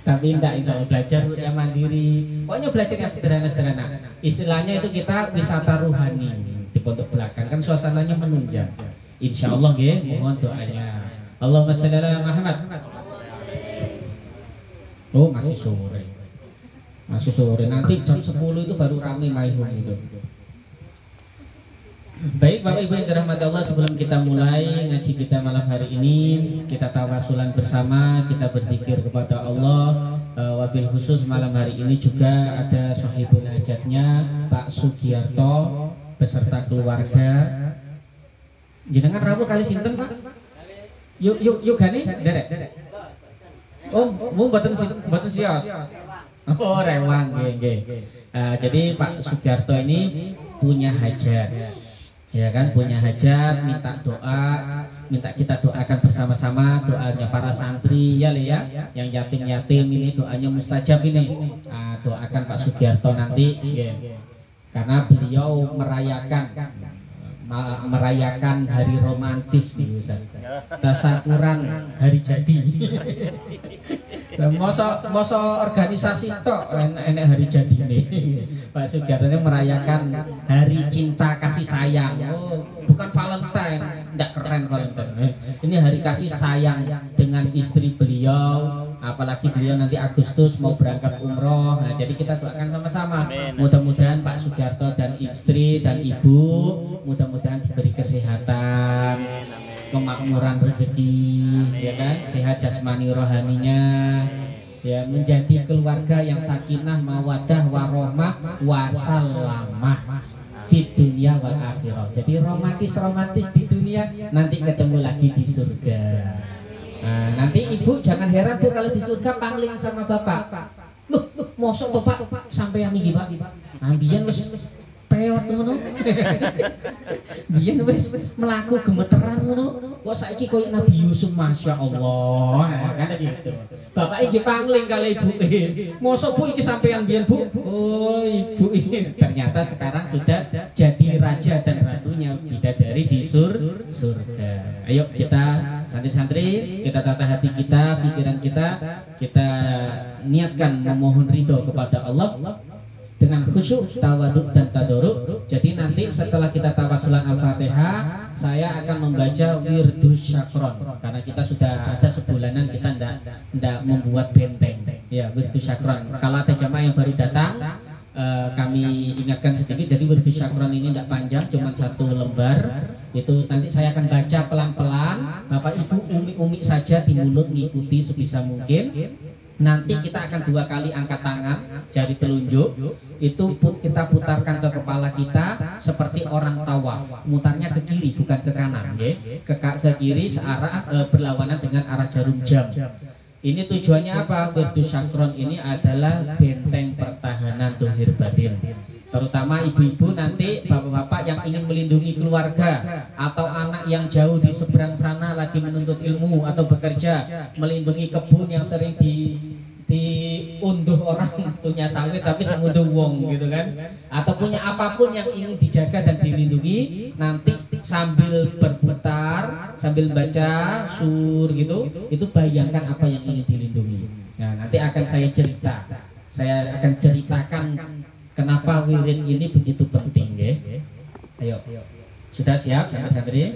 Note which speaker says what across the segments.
Speaker 1: Tapi enggak, insya Allah belajar yang mandiri. Pokoknya belajar yang sederhana-sederhana. Istilahnya itu kita wisata ruhani di pondok belakang, kan suasananya menunjang. Insya Allah ya, mohon doanya. Allahumma sholli ala Muhammad. Oh masih sore. Masih sore, nanti jam 10 itu baru ramai maihum itu. Baik Bapak Ibu yang dirahmati Allah, sebelum kita mulai ngaji kita malam hari ini, kita tawasulan bersama, kita berzikir kepada Allah. Wabil khusus malam hari ini juga ada sahibul hajatnya Pak Sugiarto beserta keluarga. Jenengan rawuh kali sinten Pak? Yuk gani derek. Oh, mau mboten sios. Oh, rewang nggih. Jadi Pak Sugiarto ini punya hajat. Ya kan, punya hajat, minta doa, minta kita doakan bersama-sama, doanya para santri ya Le ya, yang yatim-yatim ini doanya mustajab ini. Doakan Pak Sugiarto nanti ya. Karena beliau merayakan hari romantis nih Ustaz. Tasakuran hari jadi. Masa organisasi tok enek hari jadi nih. Pak Sugiarto ini merayakan hari cinta kasih sayang. Oh, bukan Valentine, enggak keren Valentine. Ini hari kasih sayang dengan istri beliau. Apalagi beliau nanti Agustus mau berangkat umroh. Nah, jadi kita doakan sama-sama. Mudah-mudahan Pak Sugiarto dan istri dan ibu mudah-mudahan diberi kesehatan, kemakmuran rezeki, ya kan, sehat jasmani rohaninya, ya, menjadi keluarga yang sakinah, mawadah, warohmah, wasalamah fit dunia wal akhirah. Jadi romantis di dunia, nanti ketemu lagi di surga. Nah, nanti ibu jangan heran Bu kalau di surga pangling sama bapak. Loh, mosok toh Pak sampeyan iki Pak. Ambiyen wis peot ngono. Biyen wis melaku gemeteran ngono. Kok saiki koyo Nabi Yusuf, Masya Allah. Kan gitu. Bapak iki pangling kali ibu. Mosok Bu iki sampeyan biyen Bu. Oh, ibu ini ternyata sekarang sudah jadi raja dan ratunya bidadari di surga. Ayo kita santri-santri, kita tata hati kita, pikiran kita niatkan memohon ridho kepada Allah dengan khusyuk, tawaduk dan tadoruk. Jadi nanti setelah kita tawasulan Al-Fatihah, saya akan membaca wirdus syakron. Karena kita sudah ada sebulanan kita tidak membuat benteng. Ya, wirdus syakron. Kalau ada jamaah yang baru datang, kami ingatkan sedikit. Jadi wirdus syakron ini tidak panjang, cuma 1 lembar. Itu nanti saya akan baca pelan-pelan. Bapak Ibu umi-umi saja di mulut ngikuti sebisa mungkin. Nanti kita akan 2 kali angkat tangan, jari telunjuk itu kita putarkan ke kepala kita seperti orang tawaf, mutarnya ke kiri bukan ke kanan, ke kiri searah berlawanan dengan arah jarum jam. Ini tujuannya apa? Wirdus syakron ini adalah benteng pertahanan zahir batin. Terutama ibu-ibu nanti, bapak-bapak yang ingin melindungi keluarga atau anak yang jauh di seberang sana lagi menuntut ilmu atau bekerja, melindungi kebun yang sering diunduh orang punya sawit tapi sengunduh wong gitu kan, atau punya apapun yang ingin dijaga dan dilindungi, nanti sambil berputar sambil baca sur gitu, itu bayangkan apa yang ingin dilindungi. Nah, nanti akan saya akan ceritakan kenapa wirid ini begitu penting, ya? Ayo, sudah siap santri-santri?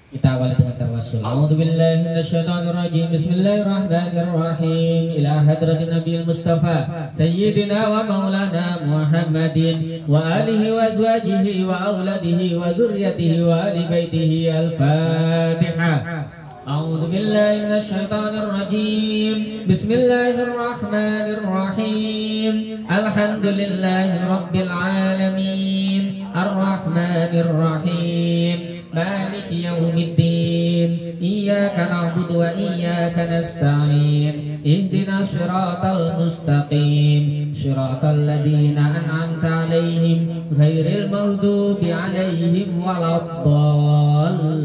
Speaker 1: Kita awali dengan tawassul. A'udzubillahi minasyaitonirrajim. Bismillahirrahmanirrahim. Ila hadratin Nabiyil Mustafa Sayyidina wa Maulana Muhammadin wa alihi wa azwajihi wa auladihi wa dzurriyyatihi wa ali baitihi. Al-Fatihah. A'udzu billahi minasyaitonir rajim. Bismillahirrahmanirrahim. Alhamdulillahi rabbil alamin. Ar-Rahmanirrahim. Maliki yaumiddin. Iyyaka na'budu wa iyyaka nasta'in. Ihdinas siratal mustaqim. Siratal ladzina an'amta 'alaihim ghairil maghdubi 'alaihim waladdallin.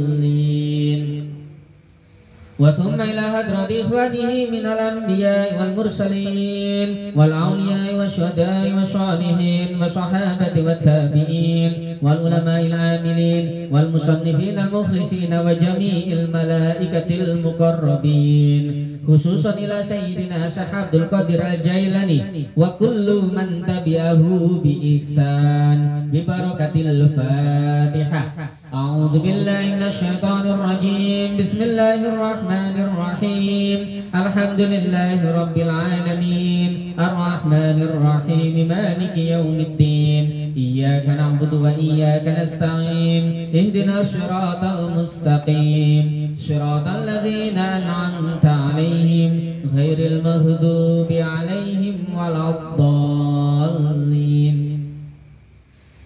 Speaker 1: وثم إلى حضرة إخوانه من الأنبياء والمرسلين والأولياء والشهداء والصالحين والصحابة والتابعين والعلماء العاملين والمصنفين المخلصين وجميع الملائكة المقربين خصوصا إلى سيدنا شيخ عبد القادر الجيلاني وكل من تبعه بإحسان ببركة الفاتحة. أعوذ بالله من الشيطان الرجيم. بسم الله الرحمن الرحيم. الحمد لله رب العالمين الرحمن الرحيم مالك يوم الدين إياك نعبد وإياك نستعين اهدنا الصراط المستقيم صراط الذين أنعمت عليهم غير المغضوب عليهم ولا الضالين.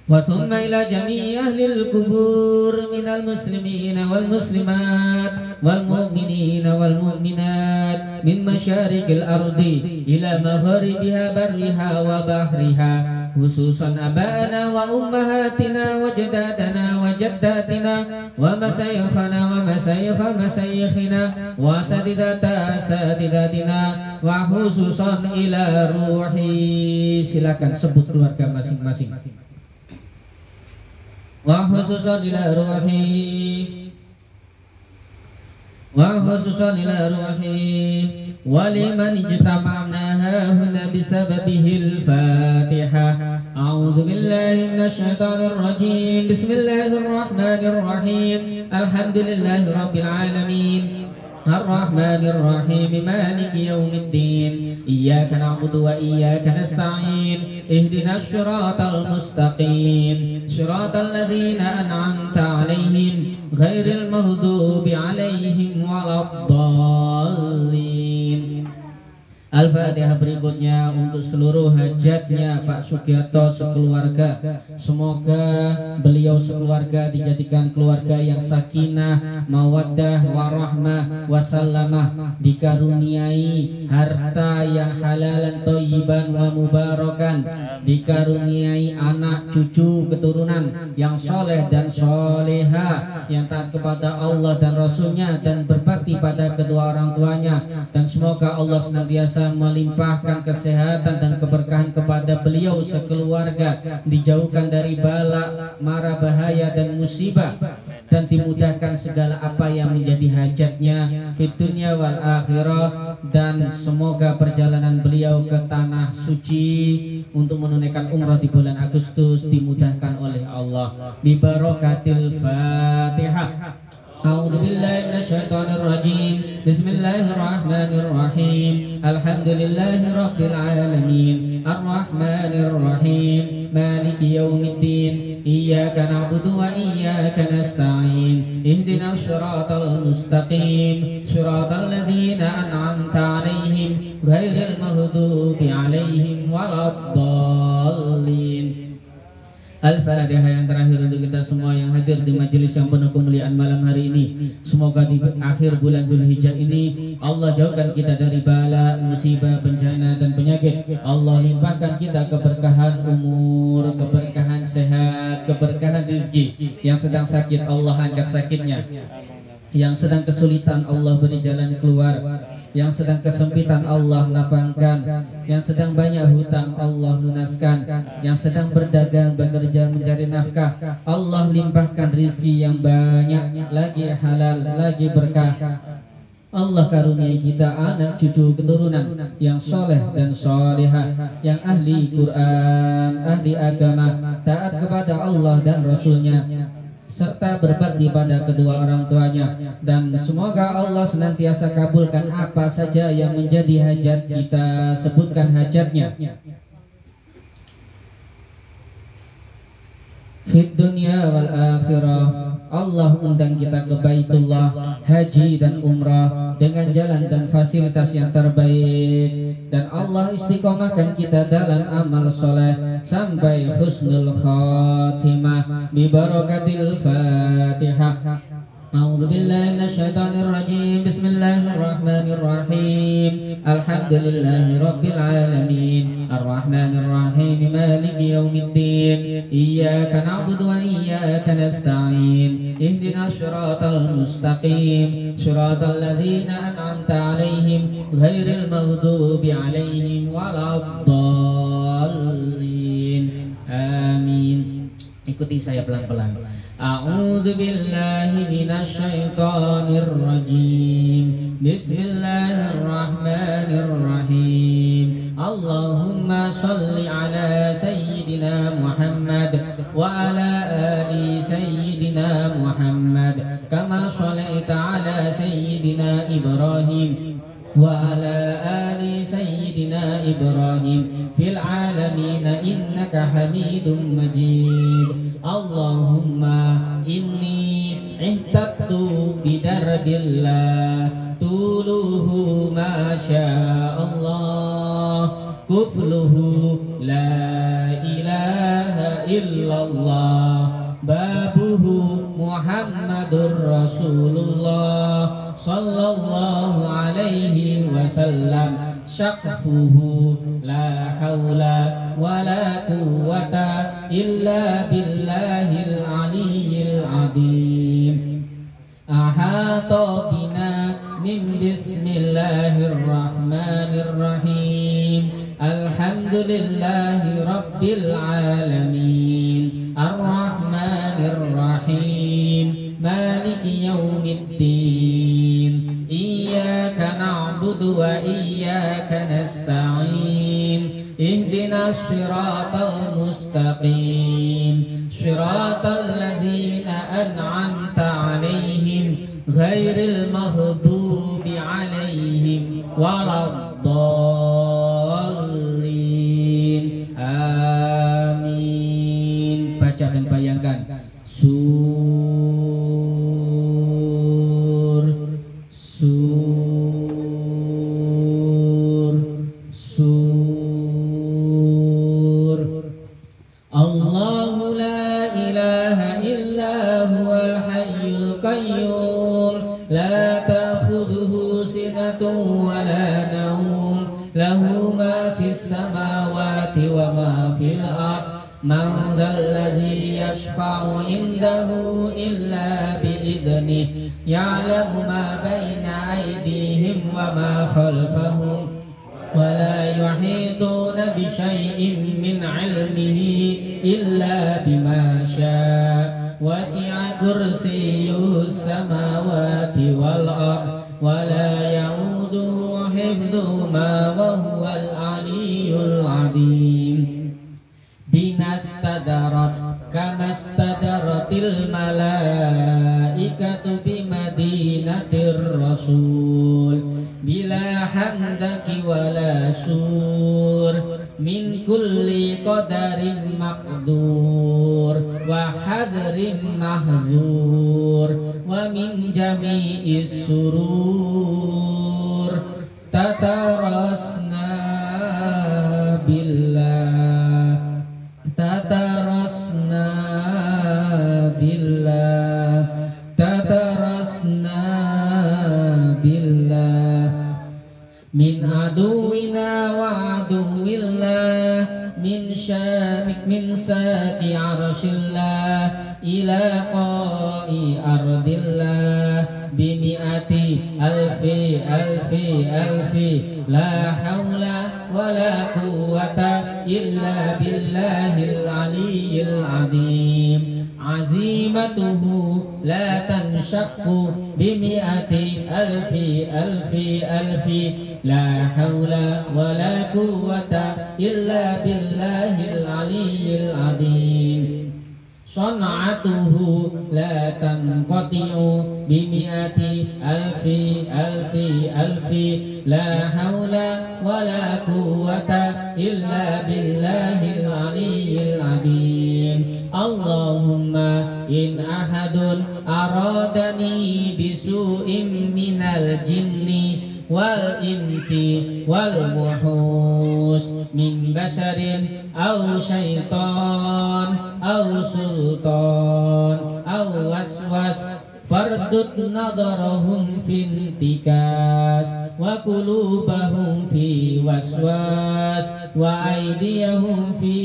Speaker 1: وثم إلى جميع أهل القبور من المسلمين والمسلمات والمؤمنين والمؤمنات من مشارق الأرض إلى مغاربها برها وبحرها خصوصا أبانا وأمهاتنا وجداتنا وجداتنا ومشايخنا ومشايخ مشايخنا وأساتذتنا وخصوصا إلى روحي. Silakan sebut keluarga masing-masing. وخصوصا إلى روحي وخصوصا إلى روحي ولمن اجتمعنا هنا بسببه الفاتحة. أعوذ بالله من الشيطان الرجيم. بسم الله الرحمن الرحيم. الحمد لله رب العالمين الرحمن الرحيم مالك يوم الدين إياك نعبد وإياك نستعين اهدنا الصراط المستقيم صراط الذين أنعمت عليهم غير المغضوب عليهم ولا الضالين. Al-Fatihah berikutnya untuk seluruh hajatnya Pak Sugiarto sekeluarga. Semoga beliau sekeluarga dijadikan keluarga yang sakinah, mawaddah, warahmah, wasallamah, dikaruniai harta yang halalan, thayyiban, wa mubarakan, dikaruniai anak, cucu, keturunan yang soleh dan soleha, yang taat kepada Allah dan Rasulnya dan berbakti pada kedua orang tuanya. Dan semoga Allah senantiasa melimpahkan kesehatan dan keberkahan kepada beliau sekeluarga, dijauhkan dari bala, mara bahaya dan musibah, dan dimudahkan segala apa yang menjadi hajatnya fid dunya wal akhirah. Dan semoga perjalanan beliau ke tanah suci untuk menunaikan umrah di bulan Agustus dimudahkan oleh Allah bi barakatil Fatihah. أعوذ بالله من الشيطان الرجيم. بسم الله الرحمن الرحيم. الحمد لله رب العالمين الرحمن الرحيم مالك يوم الدين إياك نعبد وإياك نستعين اهدنا الصراط المستقيم صراط الذين أنعمت عليهم غير المغضوب عليهم ولا الضالين. Al-Fatihah yang terakhir untuk kita semua yang hadir di majelis yang penuh kemuliaan malam hari ini. Semoga di akhir bulan Dzulhijjah ini Allah jauhkan kita dari bala, musibah, bencana dan penyakit. Allah limpahkan kita keberkahan umur, keberkahan sehat, keberkahan rezeki. Yang sedang sakit Allah angkat sakitnya, yang sedang kesulitan Allah beri jalan keluar, yang sedang kesempitan Allah lapangkan, yang sedang banyak hutang Allah lunaskan, yang sedang berdagang, bekerja, mencari nafkah Allah limpahkan rizki yang banyak, lagi halal, lagi berkah. Allah karuniai kita anak, cucu, keturunan yang soleh dan solehah, yang ahli Quran, ahli agama, taat kepada Allah dan Rasulnya, serta berbakti pada kedua orang tuanya. Dan semoga Allah senantiasa kabulkan apa saja yang menjadi hajat kita. Sebutkan hajatnya fid dunya wal akhirah. Allah undang kita ke Baitullah, haji dan umrah dengan jalan dan fasilitas yang terbaik. Dan Allah istiqomahkan kita dalam amal soleh sampai husnul khatimah bi barakatil Fatihah. أعوذ بالله من الشيطان الرجيم. بسم الله الرحمن الرحيم. الحمد لله رب العالمين الرحمن الرحيم مالك يوم الدين إياك نعبد وإياك نستعين اهدنا الصراط المستقيم صراط الذين أنعمت عليهم غير المغضوب عليهم ولا الضالين. آمين. Ikuti saya pelan-pelan. A'udzu billahi minasyaitonir rajim. Bismillahirrahmanirrahim. Allahumma shalli ala sayyidina Muhammad wa ala ali sayyidina Muhammad kama shallaita ala sayyidina Ibrahim وعلى آل سيدنا إبراهيم في العالمين إنك حميد مجيد اللهم إني اهتدت بدرب الله طوله ما شاء الله كفله لا إله إلا الله بابه محمد رسول الله صلى الله عليه وسلم شقفه لا حول ولا قوة إلا بالله العلي العظيم أحاط بنا من بسم الله الرحمن الرحيم الحمد لله رب العالمين الرحمن الرحيم مالك يوم الدين إياك نعبد وإياك نستعين اهدنا الصراط المستقيم صراط الذين أنعمت عليهم غير المغضوب عليهم ولا الضالين آمين. Baca dan bayangkan Allahu la ilaha illa huwal hayyul qayyum la ta'khudhuhu sinatun wa la nawm lahu ma fis samawati wa ma fil ard man dhal ladzi yashfa'u indahu illa bi idhnihi ya'lamu ma baina aydihim wa ma khalfahum ولا يحيطون بشيء من علمه إلا بما شاء وسع كرسيه السماوات والأرض ولا يؤوده حفظهما وهو العلي العظيم بنا استدرت كما استدرت الملائكة بمدينة الرسول بلا حندك ولا سور من كل قدر مقدور وحذر محذور ومن جميع السرور تترسنا بالله تترسنا بالله تترسنا بالله من عدونا وعدو الله من ساق عرش الله إلى قاء أرض الله بمئة ألف ألف ألف لا حول ولا قوة إلا بالله العلي العظيم عزيمته لا تنشق بمئة ألف ألف ألف لا حول ولا قوة إلا بالله العلي العظيم صنعته لا تنقطع بمئة ألف ألف ألف لا حول ولا قوة إلا بالله العلي العظيم اللهم إن أحد أرادني بسوء من الجن والإنس والوحوش من بشر أو شيطان أو سلطان أو وسوس فاردد نظرهم في انتكاس وقلوبهم في وسواس وأيديهم في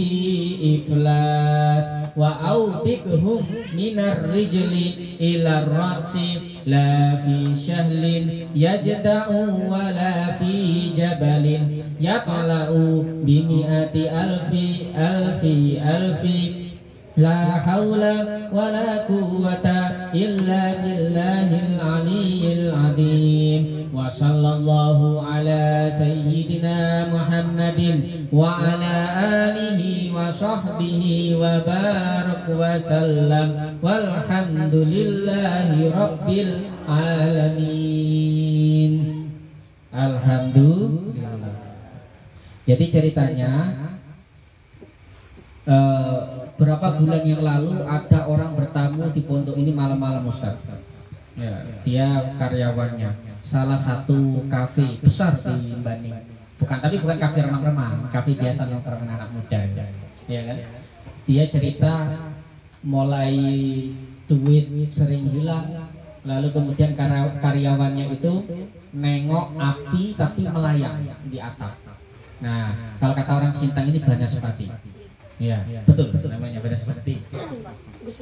Speaker 1: إفلاس وأوبكهم من الرجل إلى الرأس لا في شهل يجدع ولا في جبل يطلع بمئة ألف ألف ألف La haula wa la quwwata illa billahil aliyyil azim. Wa sallallahu ala sayyidina Muhammadin wa ala alihi wa sahbihi wa barak wa sallam. Walhamdulillahi rabbil alamin. Alhamdulillah. Jadi ceritanya berapa bulan yang lalu ada orang bertamu di pondok ini malam-malam Ustaz. Ya, dia karyawannya salah satu kafe besar di Bani. Bukan kafe remang-remang, kafe biasa nongkrong anak muda. Ya kan? Dia cerita mulai duit sering hilang, lalu kemudian karyawannya itu nengok api tapi melayang di atap. Nah, kalau kata orang Sintang ini Banaspati. Ya, betul namanya Banaspati.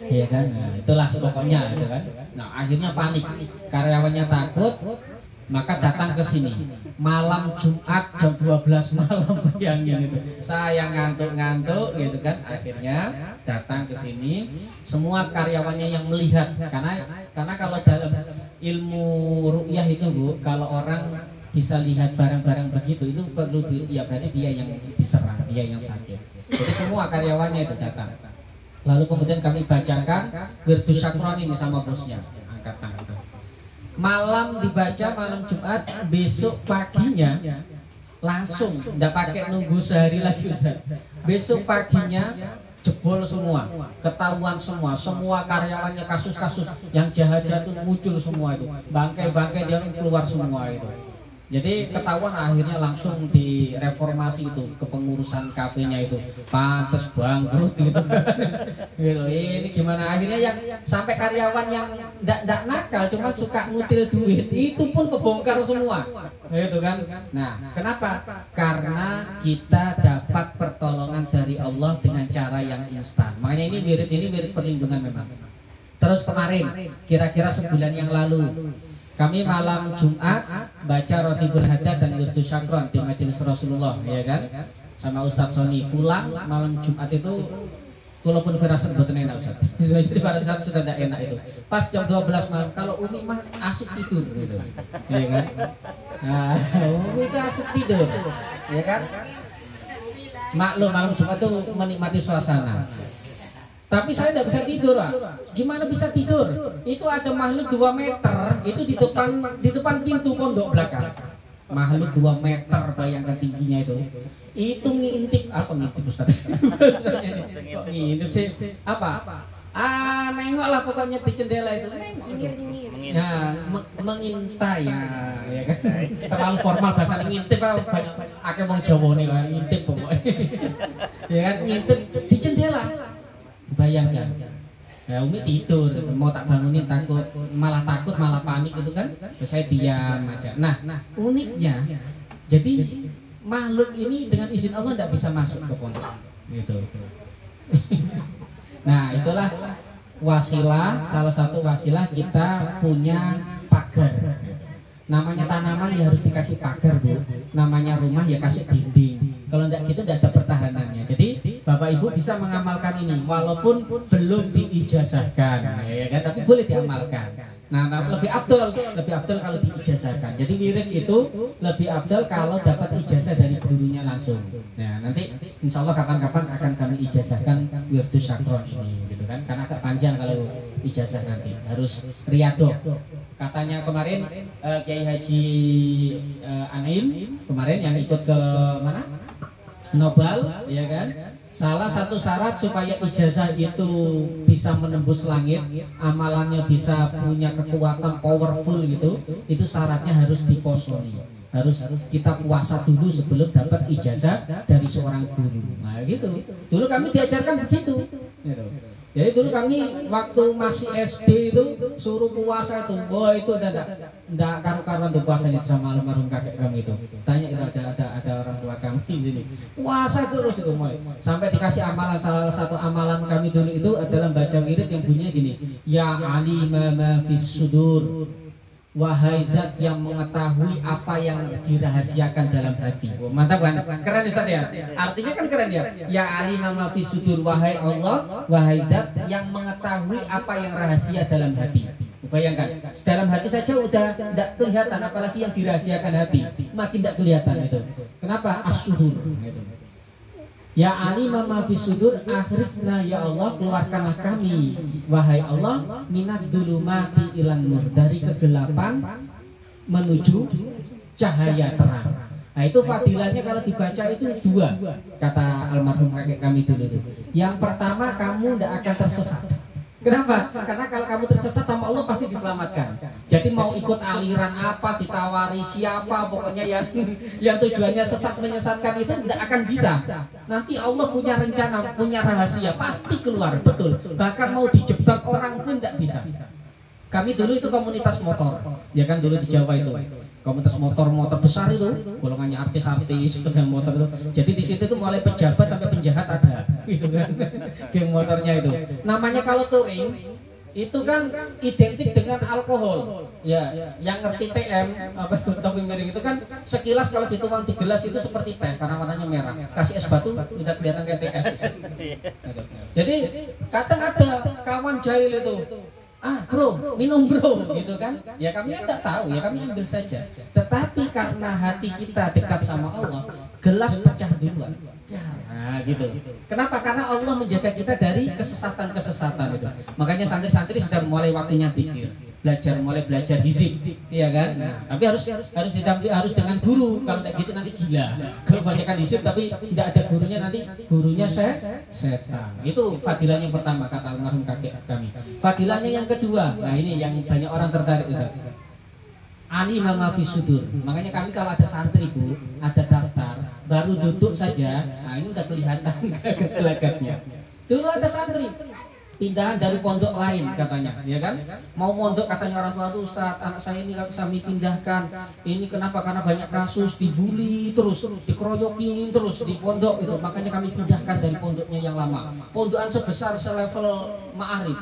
Speaker 1: Iya kan? Nah, itulah pokoknya gitu kan. Nah, akhirnya panik. Karyawannya takut, maka datang ke sini. Malam Jumat jam 12 malam, bayangin itu. Saya ngantuk-ngantuk gitu kan. Akhirnya datang ke sini. Semua karyawannya yang melihat, karena kalau dalam ilmu ru'yah itu Bu, kalau orang bisa lihat barang-barang begitu itu perlu ya berarti dia yang diserang, dia yang sakit. Jadi semua karyawannya itu datang. Lalu kemudian kami bacakan Wirdu Syakron ini sama bosnya, angkat tangan. Malam dibaca malam Jumat, besok paginya langsung, tidak pakai nunggu sehari lagi Ustaz. Besok paginya jebol semua, ketahuan semua karyawannya, kasus-kasus yang jahat-jahat itu muncul semua itu, bangkai-bangkai dia keluar semua itu. Jadi ketahuan akhirnya langsung direformasi itu, kepengurusan kafenya itu pantes bangkrut gitu. Gitu. Ini gimana akhirnya yang sampai karyawan yang ndak nakal cuma suka ngutil duit itu pun kebongkar semua. Gitu kan. Nah, kenapa? Karena kita dapat pertolongan dari Allah dengan cara yang instan. Makanya ini wirid perlindungan memang. Terus kemarin kira-kira sebulan yang lalu kami malam Jumat baca Rotibul Hajat dan Wirdu Syakron di Majelis Rasulullah, ya kan? Sama Ustadz Sony. Pulang malam Jumat itu walaupun firasat buatan enak Ustadz. Jadi pada saat sudah tidak enak itu. Pas jam 12 malam, kalau Umi mah asik tidur gitu. Ya kan? Nah, Umi itu asik tidur. Ya kan? Maklum malam Jumat itu menikmati suasana. Tapi saya tidak bisa tidur, Pak. Gimana bisa tidur? Itu ada makhluk 2 meter, itu di depan pintu pondok belakang. Makhluk 2 meter, bayangkan tingginya itu. Itu ngintip, apa ngintip Ustaz? Kok ngintip sih? Apa? Nengok lah pokoknya di jendela itu. Nah, mengintai ya kan. Terlalu formal bahasa ngintip, banyak akeh wong Jawa nih ngintip pokoknya. Ya kan, ngintip di jendela. Bayangkan, ya Umi tidur, mau tak bangunin malah takut, malah panik gitu kan. Terus saya diam aja. Nah, uniknya, jadi makhluk ini dengan izin Allah tidak bisa masuk ke pondok, gitu. Nah, itulah wasilah, salah satu wasilah kita punya pagar. Namanya tanaman ya harus dikasih pagar Bu. Namanya rumah ya kasih dinding. Kalau tidak gitu tidak ada pertahanannya. Jadi Bapak Ibu bisa mengamalkan ini walaupun belum diijazahkan, ya kan? Tapi boleh diamalkan. Nah, lebih afdal kalau diijazahkan. Jadi wirid itu lebih afdal kalau dapat ijazah dari gurunya langsung. Nah, nanti insya Allah kapan-kapan akan kami ijazahkan Wirdu Syakron ini, gitu kan? Karena agak panjang kalau ijazah nanti harus riyadhah. Katanya kemarin Kiai Haji Anaim kemarin yang ikut ke mana? Nobel, ya kan? Salah satu syarat supaya ijazah itu bisa menembus langit, amalannya bisa punya kekuatan powerful gitu, itu syaratnya harus diposoni. Harus kita puasa dulu sebelum dapat ijazah dari seorang guru. Nah gitu. Dulu kami diajarkan begitu. Gitu. Jadi dulu kami waktu masih SD itu suruh puasa itu, itu enggak karu-karuan tuh puasanya sama almarhum kakek kami itu. Tanya itu ada orang tua kami di sini. Puasa terus itu mulai. Sampai dikasih amalan, salah satu amalan kami dulu itu adalah baca wirid yang bunyinya gini. Ya alima ma fis sudur. wahai zat yang mengetahui apa yang dirahasiakan dalam hati. Oh, mantap kan? Keren Ustaz ya? Artinya kan keren ya? Ya alimah ma fi sudur, wahai Allah, wahai zat yang mengetahui apa yang rahasia dalam hati. Bayangkan, dalam hati saja udah tidak kelihatan, apalagi yang dirahasiakan hati, makin tidak kelihatan itu. Kenapa? As-sudur gitu. Ya alimah ma fi sudur, akhirnya ya Allah, keluarkanlah kami wahai Allah minat dzulumati ilan nur, dari kegelapan menuju cahaya terang. Nah itu fadilahnya kalau dibaca itu dua, kata almarhum kakek kami dulu itu. Yang pertama, kamu tidak akan tersesat. Kenapa? Karena kalau kamu tersesat sama Allah pasti diselamatkan. Jadi mau ikut aliran apa, ditawari siapa, pokoknya yang tujuannya sesat menyesatkan itu tidak akan bisa. Nanti Allah punya rencana, punya rahasia, pasti keluar, betul. Bahkan mau dijebak orang pun tidak bisa. Kami dulu itu komunitas motor, ya kan dulu di Jawa itu. Komunitas motor besar itu, golongannya artis-artis dengan motor itu. Jadi di situ itu mulai pejabat sampai penjahat ada, gitu kan, geng motornya itu. Namanya kalau touring itu kan identik dengan alkohol. Ya, yang ngerti TM apa topi miring itu kan sekilas kalau dituang di gelas itu seperti teh karena warnanya merah. Kasih es batu udah kelihatan kayak TS. Jadi kadang ada kawan jahil itu. Bro, minum bro, gitu kan? Ya kami tidak tahu, ya kami ambil saja. Tetapi karena hati kita dekat sama Allah, gelas pecah duluan. Nah, gitu. Kenapa? Karena Allah menjaga kita dari kesesatan-kesesatan itu. Makanya santri-santri sudah mulai waktunya zikir, mulai belajar hizib, ya kan? Nah, tapi harus dengan guru. Kalau tidak gitu nanti gila. Kalau banyakkan hizib tapi tidak ada gurunya, nanti gurunya setan. Itu fadilahnya yang pertama, kata almarhum kakek kami. Fadilahnya yang kedua, nah ini yang banyak orang tertarik, Ustaz. Alimah ma fi sudur. Makanya kami kalau ada santri Bu, ada daftar, baru duduk saja, nah ini udah kelihatan gelagatnya. Dulu ada santri pindahan dari pondok lain katanya, ya kan? Mau mondok katanya orang tua tuh, Ustaz, anak saya ini kami pindahkan. Ini kenapa? Karena banyak kasus, dibully terus, dikeroyokin terus di pondok itu. Makanya kami pindahkan dari pondoknya yang lama. Pondokan sebesar selevel Ma'arif.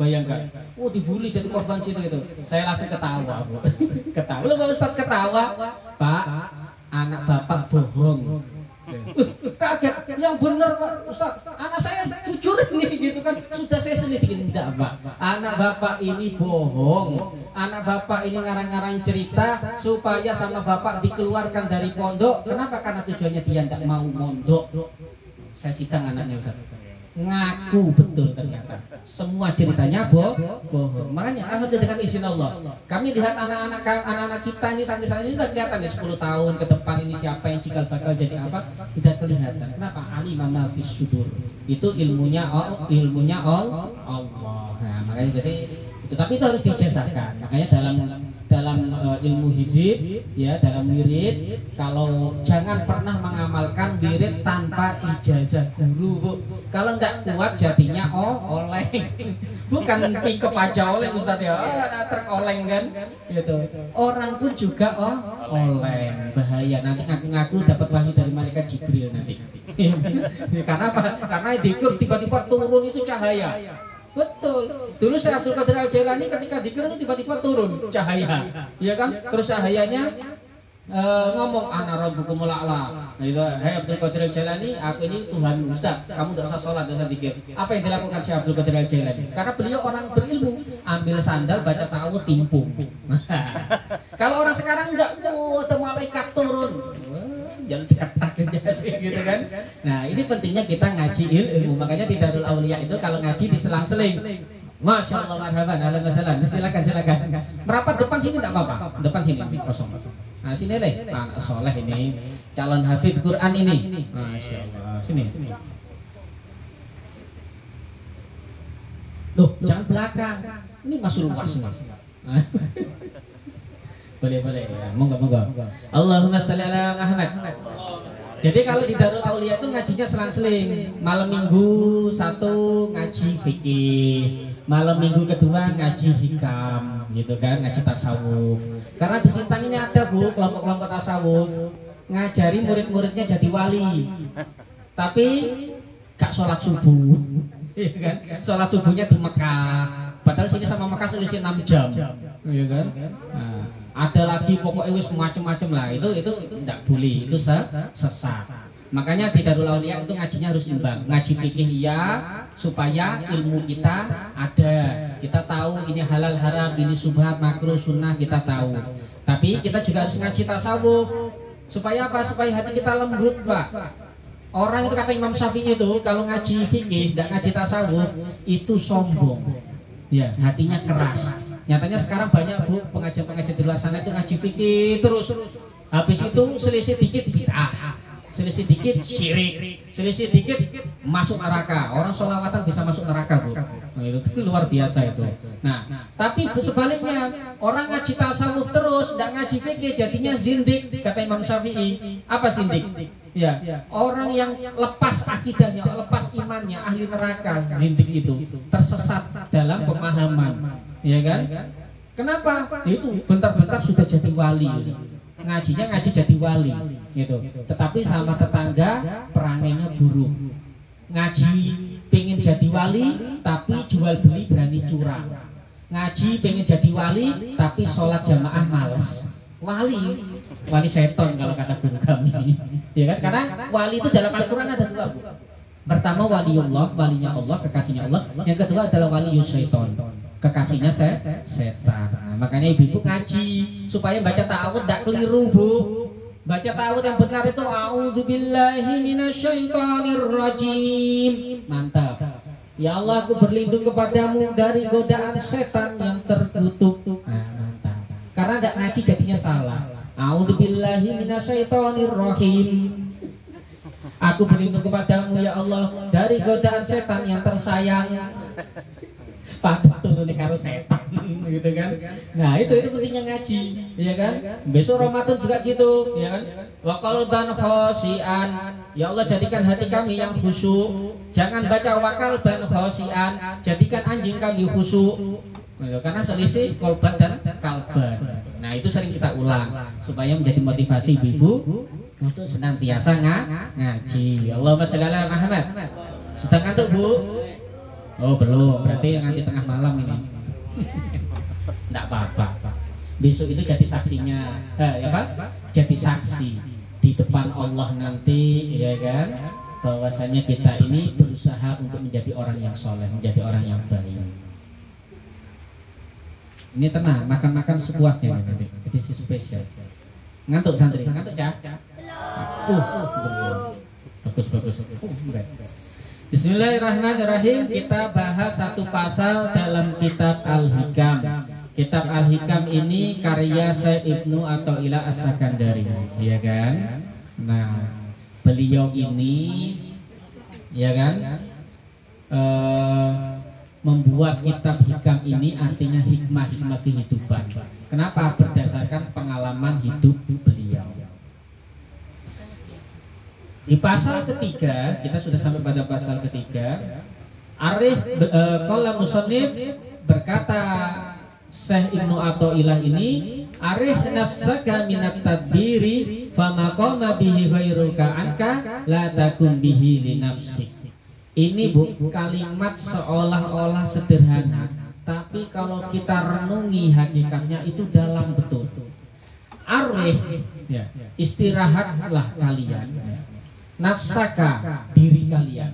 Speaker 1: Bayangkan, dibully jadi korban situ gitu. Saya langsung ketawa, Bu. Ketawa, lu Pak Ustaz ketawa, Pak, anak bapak bohong. Kaget, yang benar Pak Ustaz, anak saya jujur ini gitu kan, sudah saya selidikin. Enggak Pak, anak bapak ini bohong. Anak bapak ini ngarang-ngarang cerita supaya sama bapak dikeluarkan dari pondok. Kenapa? Karena tujuannya dia tidak mau mondok. Saya sidang anaknya Ustaz, ngaku betul ternyata semua ceritanya bohong. Makanya alhamdulillah dengan izin Allah, kami lihat anak-anak kita ini santri-santri ini sudah kelihatan ya 10 tahun ke depan ini siapa yang cikal bakal jadi apa, tidak kelihatan. Kenapa? Alimah ma fis sudur. Itu ilmunya Allah. Nah, makanya jadi itu, tapi itu harus dijazahkan. Makanya dalam ilmu hizib, ya, dalam wirid, kalau jangan pernah mengamalkan wirid tanpa ijazah guru, Bu. Kalau nggak kuat jadinya oleng. Bukan pikep aja oleng Ustaz ya, ada truk oleng kan, gitu. Orang pun juga oleng, bahaya. Nanti ngaku-ngaku dapat wahyu dari malaikat Jibril nanti. Karena apa? Karena dikur tiba-tiba turun itu cahaya. Betul. Dulu Syekh Abdul Qadir Al-Jailani ketika dzikir itu tiba-tiba turun cahaya, ya kan? Terus cahayanya ngomong ana rabbukumul a'la. Nah itu, hai Abdul Qadir Al-Jailani, aku ini Tuhanmu. Ustaz, kamu tidak usah sholat, tidak usah dzikir. Apa yang dilakukan Syekh Abdul Qadir Al-Jailani? Karena beliau orang berilmu, ambil sandal, baca ta'awudz, timpung. Kalau orang sekarang enggak, malaikat turun. Jangan dikatakan gitu kan. Nah ini pentingnya kita ngaji ilmu. Makanya di Darul Aulia itu kalau ngaji diselang-seling. Masya Allah, marhaban, ahlan wa sahlan. Silakan. Merapat depan sini tidak apa-apa. Depan sini kosong. Nah sini deh, anak soleh ini, calon hafidz Quran ini. Masya Allah, sini. Loh, jangan belakang. Ini masuk luas nih. Boleh ya. Monggo. Allahumma sholli ala Muhammad. Jadi kalau di Darul Aulia itu ngajinya selang-seling. Malam minggu satu ngaji fikih, malam minggu kedua ngaji hikam, gitu kan, ngaji tasawuf. Karena di Sintang ini ada Bu kelompok-kelompok tasawuf, ngajari murid-muridnya jadi wali, tapi gak sholat subuh, kan? Sholat subuhnya di Mekah, Padahal sini sama Mekah selisih 6 jam, ya kan? Nah, ada lagi pokoknya wis macam-macam lah. Itu tidak boleh, itu sesat. Makanya di Darul Aulia itu ngajinya harus imbang. Ngaji fikih ya, supaya ilmu kita ada. Kita tahu ini halal haram, ini subhat makruh sunnah kita tahu. Tapi kita juga harus ngaji tasawuf. Supaya apa? Supaya hati kita lembut, Pak. Orang itu kata Imam Syafi'i itu kalau ngaji fikih, tidak ngaji tasawuf itu sombong. Ya, hatinya keras. Nyatanya sekarang banyak Bu pengajian-pengajian di luar sana itu ngaji fikih terus. Habis itu selisih dikit bid'ah, selisih dikit syirik, selisih dikit masuk neraka. Orang sholawatan bisa masuk neraka, Bu. Nah, itu luar biasa itu. Nah, tapi sebaliknya orang ngaji tasawuf terus, tidak ngaji fikih jadinya zindik kata Imam Syafi'i. Apa zindik? Ya, orang yang lepas akidahnya, lepas imannya, ahli neraka, zindik itu tersesat dalam pemahaman, ya kan? Kenapa? Itu bentar-bentar sudah jadi wali, ngajinya ngaji jadi wali, gitu. Tetapi sama tetangga perangainya buruk, ngaji pengen jadi wali, tapi jual beli berani curang, ngaji pengen jadi wali, tapi sholat jamaah males. Wali seton kalau kata guru kami, ya kan? Karena wali itu dalam Al-Quran ada dua, Bu. Pertama waliullah, walinya Allah, kekasihnya Allah. Yang kedua adalah waliyus syaiton, kekasihnya setan. Nah, makanya ibu-ibu ngaji supaya baca ta'awudz tidak keliru, Bu. Baca ta'awudz yang benar itu a'udzubillahi minasyaitonirrajim. Mantap. Ya Allah, aku berlindung kepadamu dari godaan setan yang terkutuk. Nah, mantap. Karena tidak ngaji jadinya salah. A'udzubillahi minasyaitonirrajim. Aku berlindung kepadamu ya Allah dari godaan setan yang tersayang. Pantas turun karo setan, gitu kan? Nah itu pentingnya ngaji, ya kan? Besok Ramadan juga gitu, ya kan? Wa qalban khoshian. Ya Allah jadikan hati kami yang khusyuk. Jangan baca wakal ban khoshian. Jadikan anjing kami khusyuk. Karena selisih kolban dan kalban. Nah itu sering kita ulang supaya menjadi motivasi ibu untuk senantiasa ngaji. Allahumma sholli ala Muhammad. Sudah ngantuk, Bu? Oh belum, berarti yang nanti tengah malam ini. Tidak apa-apa. Besok itu jadi saksinya, ya Pak? Jadi saksi di depan Allah nanti, ya kan? Bahwasanya kita ini berusaha untuk menjadi orang yang soleh, menjadi orang yang baik. Ini tenang, makan-makan sepuasnya nanti. Edisi spesial. Ngantuk santri, ngantuk Cak? Bagus. Bismillahirrahmanirrahim. Kita bahas satu pasal dalam kitab Al-Hikam. Kitab Al-Hikam ini karya Syekh Ibnu Athaillah As-Sakandari, ya kan? Nah, beliau ini, ya kan? Membuat kitab hikam ini artinya hikmah-hikmah kehidupan. Kenapa? Berdasarkan pengalaman hidup beliau. Di pasal ketiga, kita sudah sampai pada pasal ketiga. Qala musannif, berkata Syekh Ibnu Athaillah ini, arih nafsaka minat tadbiri fama qama bihi ghairuka anka la takun bihi li nafsik. Ini Bu, kalimat seolah-olah sederhana, tapi kalau kita renungi hakikatnya itu dalam betul. Arih, ya, istirahatlah kalian, nafsaka, diri kalian.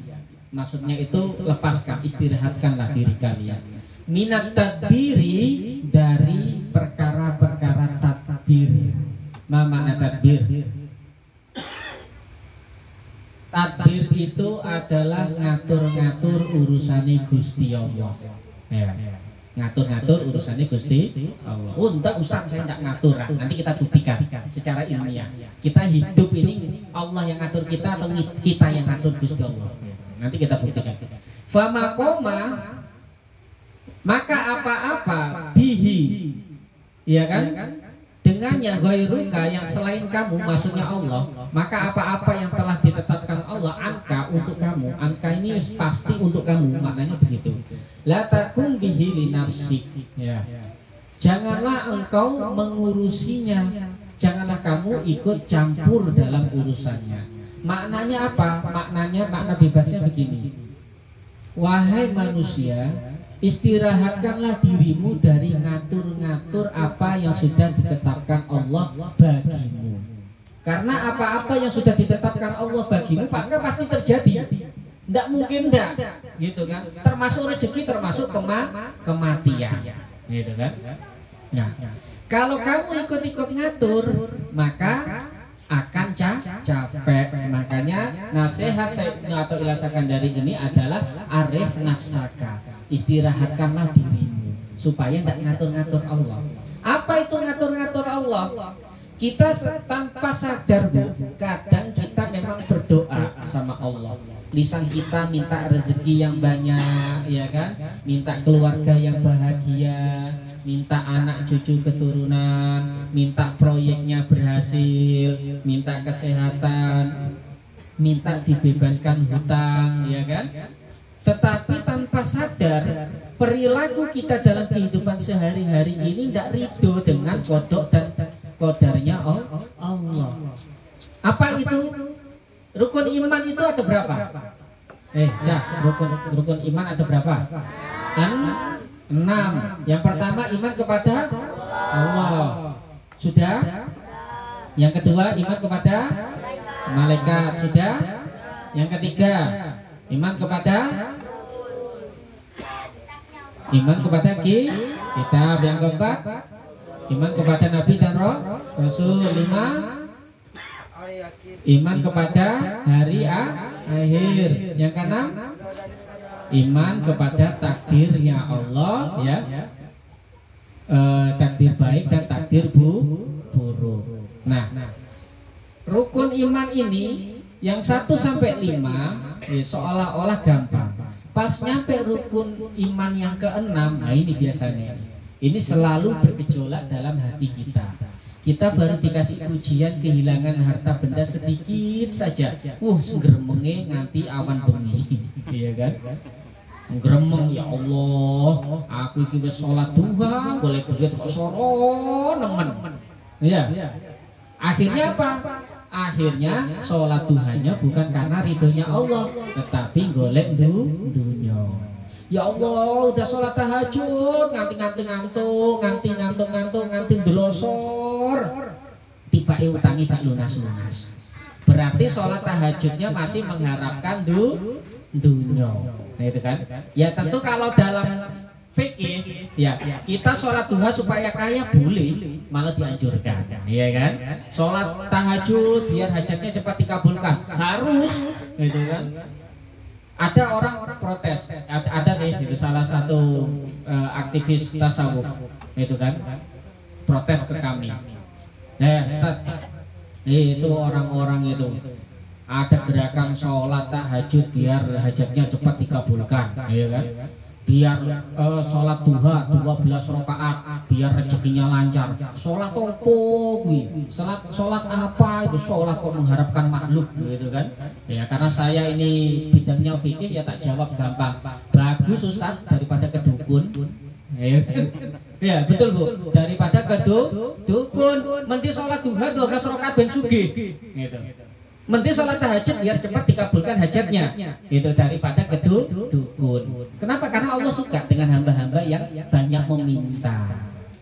Speaker 1: Maksudnya itu lepaskan, istirahatkanlah diri kalian. Minat tadbiri, dari perkara-perkara tadbir. Mana tadbir? Tadbir itu adalah ngatur-ngatur urusannya Gusti Allah. Ya. Ngatur-ngatur urusannya Gusti Allah. Oh, enggak Ustaz, saya enggak ngatur. Nanti kita buktikan secara ilmiah. Kita hidup ini Allah yang ngatur kita atau kita yang ngatur Gusti Allah. Nanti kita buktikan. Fama koma, maka apa-apa bihi, ya kan? Dengannya ghairuka, yang selain kamu, maksudnya Allah, maka apa-apa yang telah ditetapkan Allah angka untuk kamu, angka ini pasti untuk kamu, maknanya begitu. La takun bihi li nafsik, ya. Janganlah engkau mengurusinya, janganlah kamu ikut campur dalam urusannya. Maknanya apa? Makna bebasnya begini. Wahai manusia, istirahatkanlah dirimu dari ngatur-ngatur apa yang sudah ditetapkan Allah bagimu. Karena apa-apa yang sudah ditetapkan Allah bagimu maka pasti terjadi. Tidak mungkin tidak, gitu kan? Termasuk rezeki, termasuk kematian, gitu kan? Nah, kalau kamu ikut-ikut ngatur, maka akan capek. Makanya nasihat saya atau ilasakan dari ini adalah arif nafsaka, istirahatkanlah dirimu supaya tidak ngatur-ngatur Allah. Apa itu ngatur-ngatur Allah? Kita tanpa sadar, Bu, kadang kita memang berdoa sama Allah. Lisan kita minta rezeki yang banyak, ya kan? Minta keluarga yang bahagia, minta anak cucu keturunan, minta proyeknya berhasil, minta kesehatan, minta dibebaskan hutang, ya kan? Tetapi tanpa sadar perilaku kita dalam kehidupan sehari-hari ini tidak ridho dengan kodok dan kodarnya Allah. Apa itu? Rukun iman itu ada berapa? Rukun iman ada berapa? 6. Yang pertama iman kepada Allah. Sudah? Yang kedua iman kepada malaikat. Sudah? Yang ketiga iman kepada kitab. Yang keempat iman kepada Nabi dan Rasul. 5 iman kepada hari akhir. Yang keenam iman kepada takdirnya Allah, ya, takdir baik dan takdir buruk. Nah, rukun iman ini yang 1 sampai 5 ya, seolah-olah gampang. Pas nyampe rukun iman yang ke-6, nah ini biasanya ini selalu bergejolak dalam hati kita. Kita baru dikasih ujian kehilangan harta benda sedikit saja, senggeremenge nganti awan bengi, iya kan? Gremeng, ya Allah, aku itu sholat duha, boleh duit kok soro nemen. Ya. Akhirnya apa? Akhirnya sholat duhanya bukan karena ridhonya Allah, tetapi golek dunya. Ya Allah, udah sholat tahajud, ngantuk, nganti delosor, tiba-tiba utangi tak lunas. Berarti sholat tahajudnya masih mengharapkan dunya. Nah itu kan? Ya tentu kalau dalam fikih, ya kita sholat duha supaya kaya boleh, malah dianjurkan, iya kan? Sholat tahajud biar hajatnya cepat dikabulkan, harus, gitu kan? Ada orang protes, ada sih itu salah satu aktivis tasawuf, itu kan, protes ke kami. Ustaz, itu orang-orang itu ada gerakan sholat tahajud biar hajatnya cepat dikabulkan, ya kan? Biar sholat duha 12 rakaat biar rezekinya lancar. Sholat opo sholat apa itu? Sholat kok mengharapkan makhluk, gitu kan? Ya karena saya ini bidangnya fikih, ya tak jawab gampang. Bagus Ustaz, daripada ke dukun. Ya betul Bu, daripada ke dukun. Menti sholat duha 12 rakaat ben sugih, gitu. Menti sholat tahajud biar cepat dikabulkan hajatnya, itu daripada ke dukun. Kenapa? Karena Allah suka dengan hamba-hamba yang banyak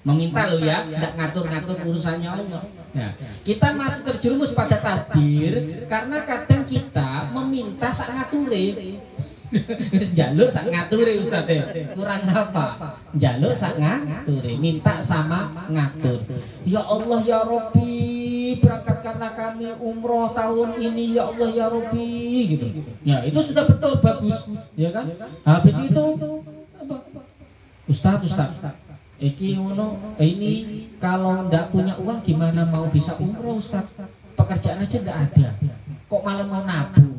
Speaker 1: meminta loh ya, tidak ngatur-ngatur urusannya Allah. Nah, kita masih terjerumus pada takdir karena kadang kita meminta sak ngature. Jaluk sak ngature Ustaz, kurang apa? Jaluk sak ngature, minta sama ngatur. Ya Allah ya Rabbi, berangkatkanlah kami umroh tahun ini ya Allah ya Rabbi, gitu. Ya itu sudah betul, bagus, ya kan? Habis itu apa? Ustaz, ini kalau ndak punya uang gimana mau bisa umroh Ustaz? Pekerjaan aja ndak ada, kok malah mau nabung?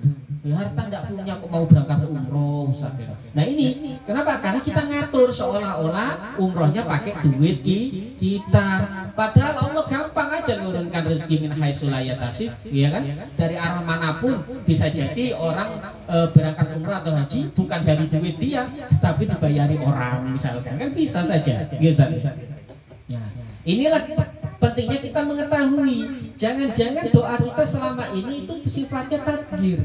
Speaker 1: Harta ndak punya kok mau berangkat umroh Ustaz. Nah ini kenapa? Karena kita ngatur seolah-olah umrohnya pakai duit kita. Padahal Allah gampang aja menurunkan rezeki min haitsu la yahtasib, ya kan? Dari arah manapun bisa jadi orang berangkat umroh atau haji bukan dari duit dia, tapi dibayari orang misalkan, kan bisa saja, gitu. Ya, inilah pentingnya kita mengetahui. Jangan-jangan doa kita selama ini itu sifatnya takdir.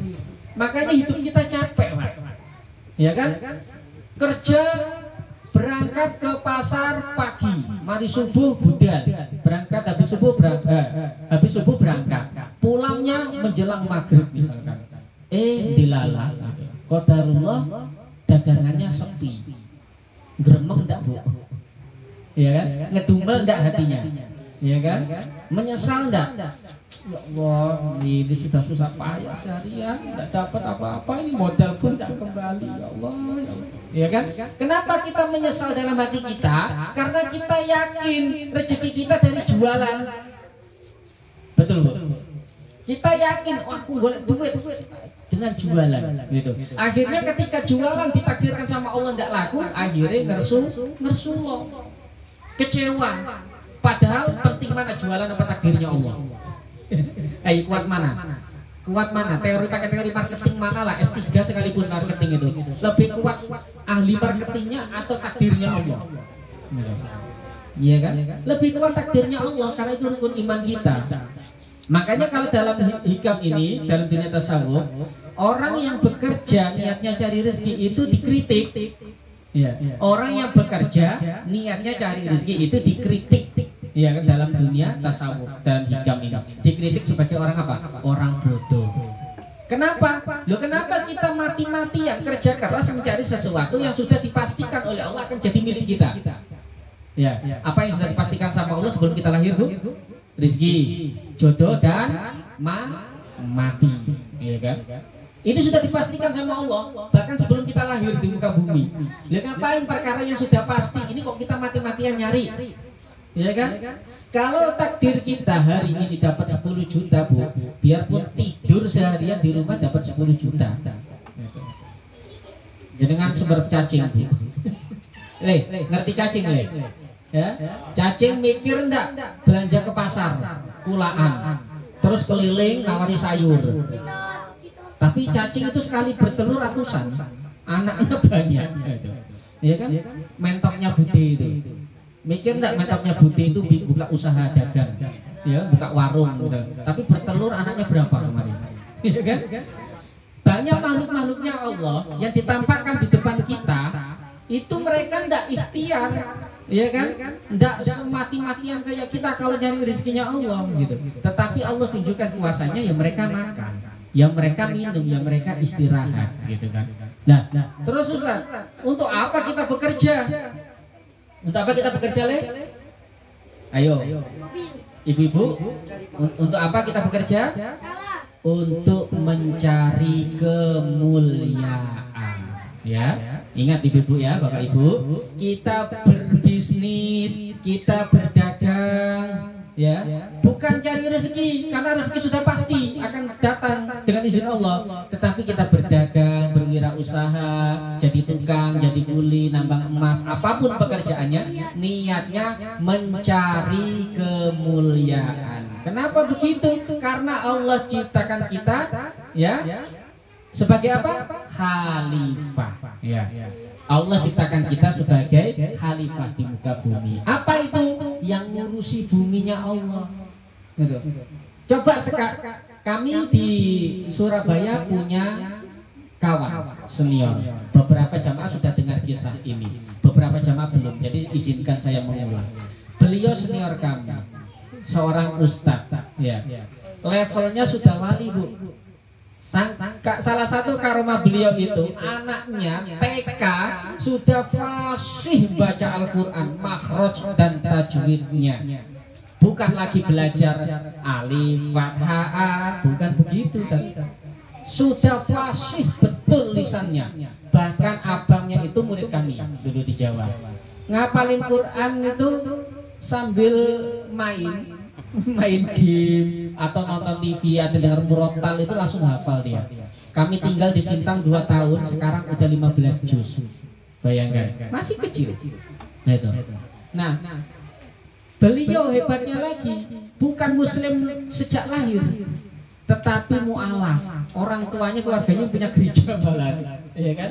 Speaker 1: Makanya hidup kita capek, Pak. Ya kan? Kerja berangkat ke pasar pagi, mari subuh budal, berangkat habis subuh berangkat, pulangnya menjelang maghrib misalkan. Dilalah, qadarullah dagangannya sepi, gremeng ndak Bu? Ya kan? Ngedumel ndak hatinya? Ya kan? Menyesal ndak? Ya Allah, ini sudah susah payah seharian, tidak dapat apa-apa, ini modal pun tidak kembali. Ya Allah, ya kan? Kenapa kita menyesal dalam hati kita? Karena kita yakin rezeki kita dari jualan. Betul, Bu? Kita yakin, aku boleh duit dengan jualan, gitu. Akhirnya ketika jualan ditakdirkan sama Allah tidak laku, akhirnya ngersu loh, kecewa. Padahal penting mana jualan apa takdirnya Allah? Kuat mana? Kuat mana? Pakai teori marketing mana lah, S3 sekalipun marketing itu lebih kuat ahli marketingnya atau takdirnya Allah? Iya kan? Lebih kuat takdirnya Allah karena itu rukun iman kita. Makanya kalau dalam hikam ini, dalam dunia tasawuf, orang yang bekerja niatnya cari rezeki itu dikritik. Ya. Orang yang bekerja niatnya cari rezeki itu dikritik. Ya kan, dalam dunia tasawuf dan hikam ini dikritik sebagai orang apa? Orang bodoh. Kenapa? Kenapa kita mati-matian kerja keras mencari sesuatu yang sudah dipastikan oleh Allah akan jadi milik kita? Ya, apa yang sudah dipastikan sama Allah sebelum kita lahir, Bu? Rizki, jodoh dan mati. Ya kan? Ini sudah dipastikan sama Allah bahkan sebelum kita lahir di muka bumi. Ngapain perkara yang sudah pasti ini kok kita mati-matian nyari? Ya kan? Kalau takdir kita hari ini dapat 10 juta, Bu, biarpun tidur seharian di rumah dapat 10 juta. Dengan sumber cacing, Bu. Ngerti cacing, ya? Cacing mikir enggak belanja ke pasar, kulaan, terus keliling nawari sayur. Tapi cacing itu sekali bertelur ratusan, anaknya banyak. Ya kan? Mentoknya Bude itu. Mikir enggak mentoknya Bude itu buka usaha dagang, ya, buka warung gitu. Tapi bertelur anaknya berapa kemarin? Ya kan? Banyak makhluk-makhluknya Allah yang ditampakkan di depan kita, itu mereka enggak ikhtiar, ya kan? Enggak semati-matian kayak kita kalau nyari rezekinya Allah gitu. Tetapi Allah tunjukkan kuasanya, ya mereka makan, ya mereka minum, ya mereka istirahat gitu kan. Nah, terus Ustaz, untuk apa kita bekerja? Untuk apa kita bekerja, Le? Ayo, ibu-ibu, untuk apa kita bekerja? Untuk mencari kemuliaan. Ya, ingat ibu-ibu ya, bapak ibu, kita berbisnis, kita berdagang, ya, bukan cari rezeki, karena rezeki sudah pasti akan datang dengan izin Allah. Tetapi kita berdagang, berwirausaha, jadi tukang, jadi kuli, nambang emas, apapun pekerjaannya, niatnya mencari kemuliaan. Kenapa begitu? Karena Allah ciptakan kita, ya, sebagai apa? Khalifah. Ya. Allah ciptakan kita sebagai khalifah di muka bumi. Apa itu? Yang ngurusi buminya Allah. Coba kami di Surabaya punya kawan senior. Beberapa jamaah sudah dengar kisah ini, beberapa jamaah belum. Jadi izinkan saya mengulang. Beliau senior kami, seorang ustadz. Ya. Levelnya sudah wali, Bu. Salah satu karomah beliau itu anaknya TK sudah fasih baca Al-Quran, makhraj dan tajwidnya. Bukan lagi belajar alif, fathah, bukan begitu. Sudah fasih betul lisannya. Bahkan abangnya itu murid kami dulu di Jawa. Ngapalin Quran itu sambil main game atau nonton TV atau dengar murotal itu langsung hafal dia. Kami tinggal di Sintang 2 tahun, sekarang udah 15 juz. Bayangkan, masih kecil. Nah, beliau hebatnya lagi, bukan muslim sejak lahir, tetapi mu'alaf. Orang tuanya, keluarganya punya gereja malah, ya kan?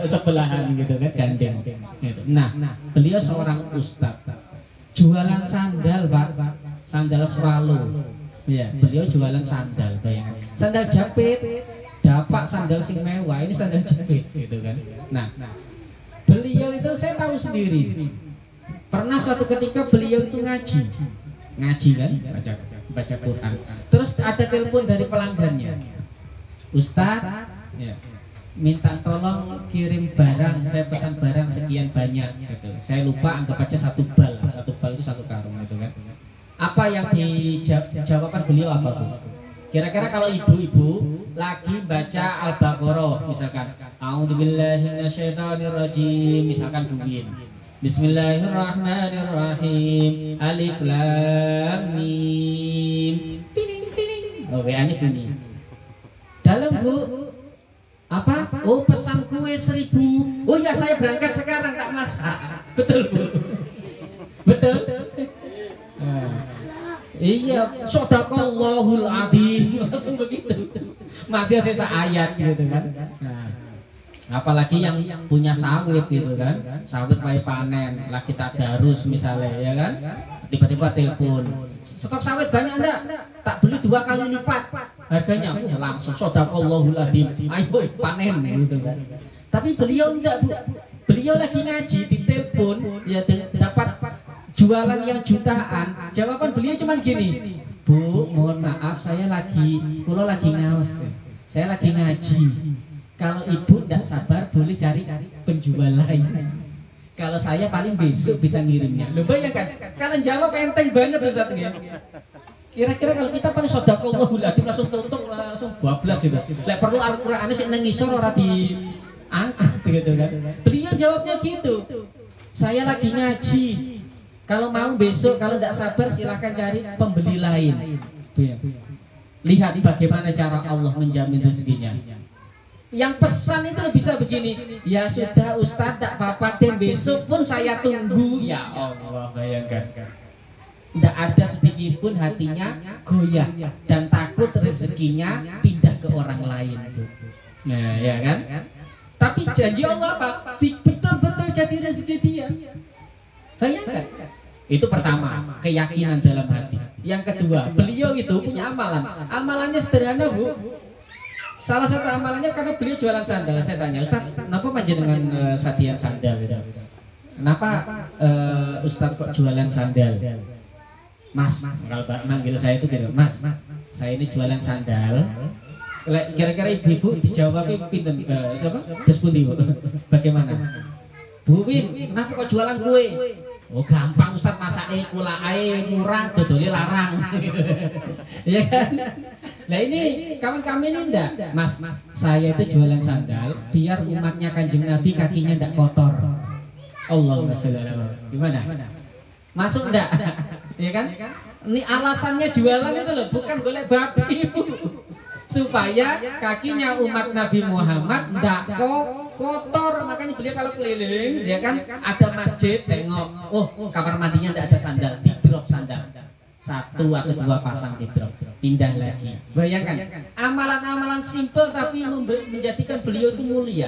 Speaker 1: Sebelahan gitu kan, gandeng. Nah, beliau seorang ustadz, jualan sandal, Pak. Sandal swallow, ya, beliau jualan sandal, bayangkan. Sandal jepit, dapat sandal sing mewah, ini sandal jepit, gitu kan. Nah, beliau itu saya tahu sendiri. Pernah suatu ketika beliau itu ngaji kan, baca Quran. Terus ada telepon dari pelanggannya, Ustadz, ya, minta tolong kirim barang, saya pesan barang sekian banyak gitu. Saya lupa, anggap aja satu bal itu satu karung gitu kan. Apa yang dijawabkan beliau apa Bu? Kira-kira kalau ibu-ibu lagi baca Al-Baqarah misalkan, A'udzubillahi minasyaitonirrajim, misalkan bunyiin Bismillahirrahmanirrahim, Alif Lam Mim. Oh, WA-nya bunyi. Dalam Bu, apa? Oh, pesan kue 1000. Oh ya, saya berangkat sekarang tak masak. Betul Bu? Betul? Iya, shadaqallahul adzim, langsung begitu. Masih sisa ayat gitu kan. Nah, apalagi yang punya sawit gitu kan, sawit mulai panen, lagi tak darus misalnya ya kan, tiba-tiba telepon, stok sawit banyak enggak? Tak beli 2 kali lipat harganya, langsung shadaqallahul adzim, ayo panen gitu kan. Tapi beliau enggak Bu, beliau lagi ngaji, ditelepon ya dapat jualan yang jutaan. Jawaban beliau cuma gini, Bu, mohon maaf saya lagi ngaos, saya lagi ngaji. Kalau ibu tidak sabar boleh cari penjual lain. Kalau saya paling besok bisa ngirimnya. Lo bayangkan, kalian jawab enteng banget Ustaz ya. Kira-kira kalau kita paling shadaqallahul adzim langsung tutup, langsung bablas gitu. Lek perlu Al-Qur'ane sik nang ngisor ora diangkat gitu kan. Beliau jawabnya gitu. Saya lagi ngaji. Kalau mau besok, kalau tidak sabar silahkan cari pembeli lain. Lihat bagaimana cara Allah menjamin rezekinya. Yang pesan itu bisa begini, ya sudah Ustadz, tak apa-apa, dan besok pun saya tunggu. Ya Allah, bayangkan, tidak ada sedikit pun hatinya goyah dan takut rezekinya pindah ke orang lain. Nah, ya kan? Tapi janji Allah apa? Betul-betul jadi rezeki dia. Bayangkan. Itu pertama, keyakinan dalam hati. Yang kedua, beliau itu punya amalan. Amalannya sederhana Bu. Salah satu amalannya karena beliau jualan sandal. Saya tanya, Ustaz, kenapa panjenengan sadian sandal gitu? Kenapa Ustaz kok jualan sandal? Mas, kalau manggil saya itu gitu, Mas, saya ini jualan sandal. Kira-kira ibu dijawabnya pinten siapa? Terus pundi Bu? Bagaimana? Bu Win, kenapa kok jualan kue? Oh gampang Ustaz, masake kulae murah, dodole larang. Ya kan? Nah ini kawan kami ini enggak, Mas, saya itu jualan sandal biar umatnya Kanjeng Nabi kakinya enggak kotor. Allahumma sholli ala. Gimana? Masuk enggak? Ya kan? Ini alasannya jualan itu loh, bukan golek babi Bu. Supaya kakinya umat Nabi Muhammad enggak kotor. Makanya beliau kalau keliling ya kan, ada masjid tengok, oh kamar mandinya enggak ada sandal, di drop sandal. 1 atau 2 pasang di drop, pindah lagi. Bayangkan, amalan-amalan simple tapi menjadikan beliau itu mulia.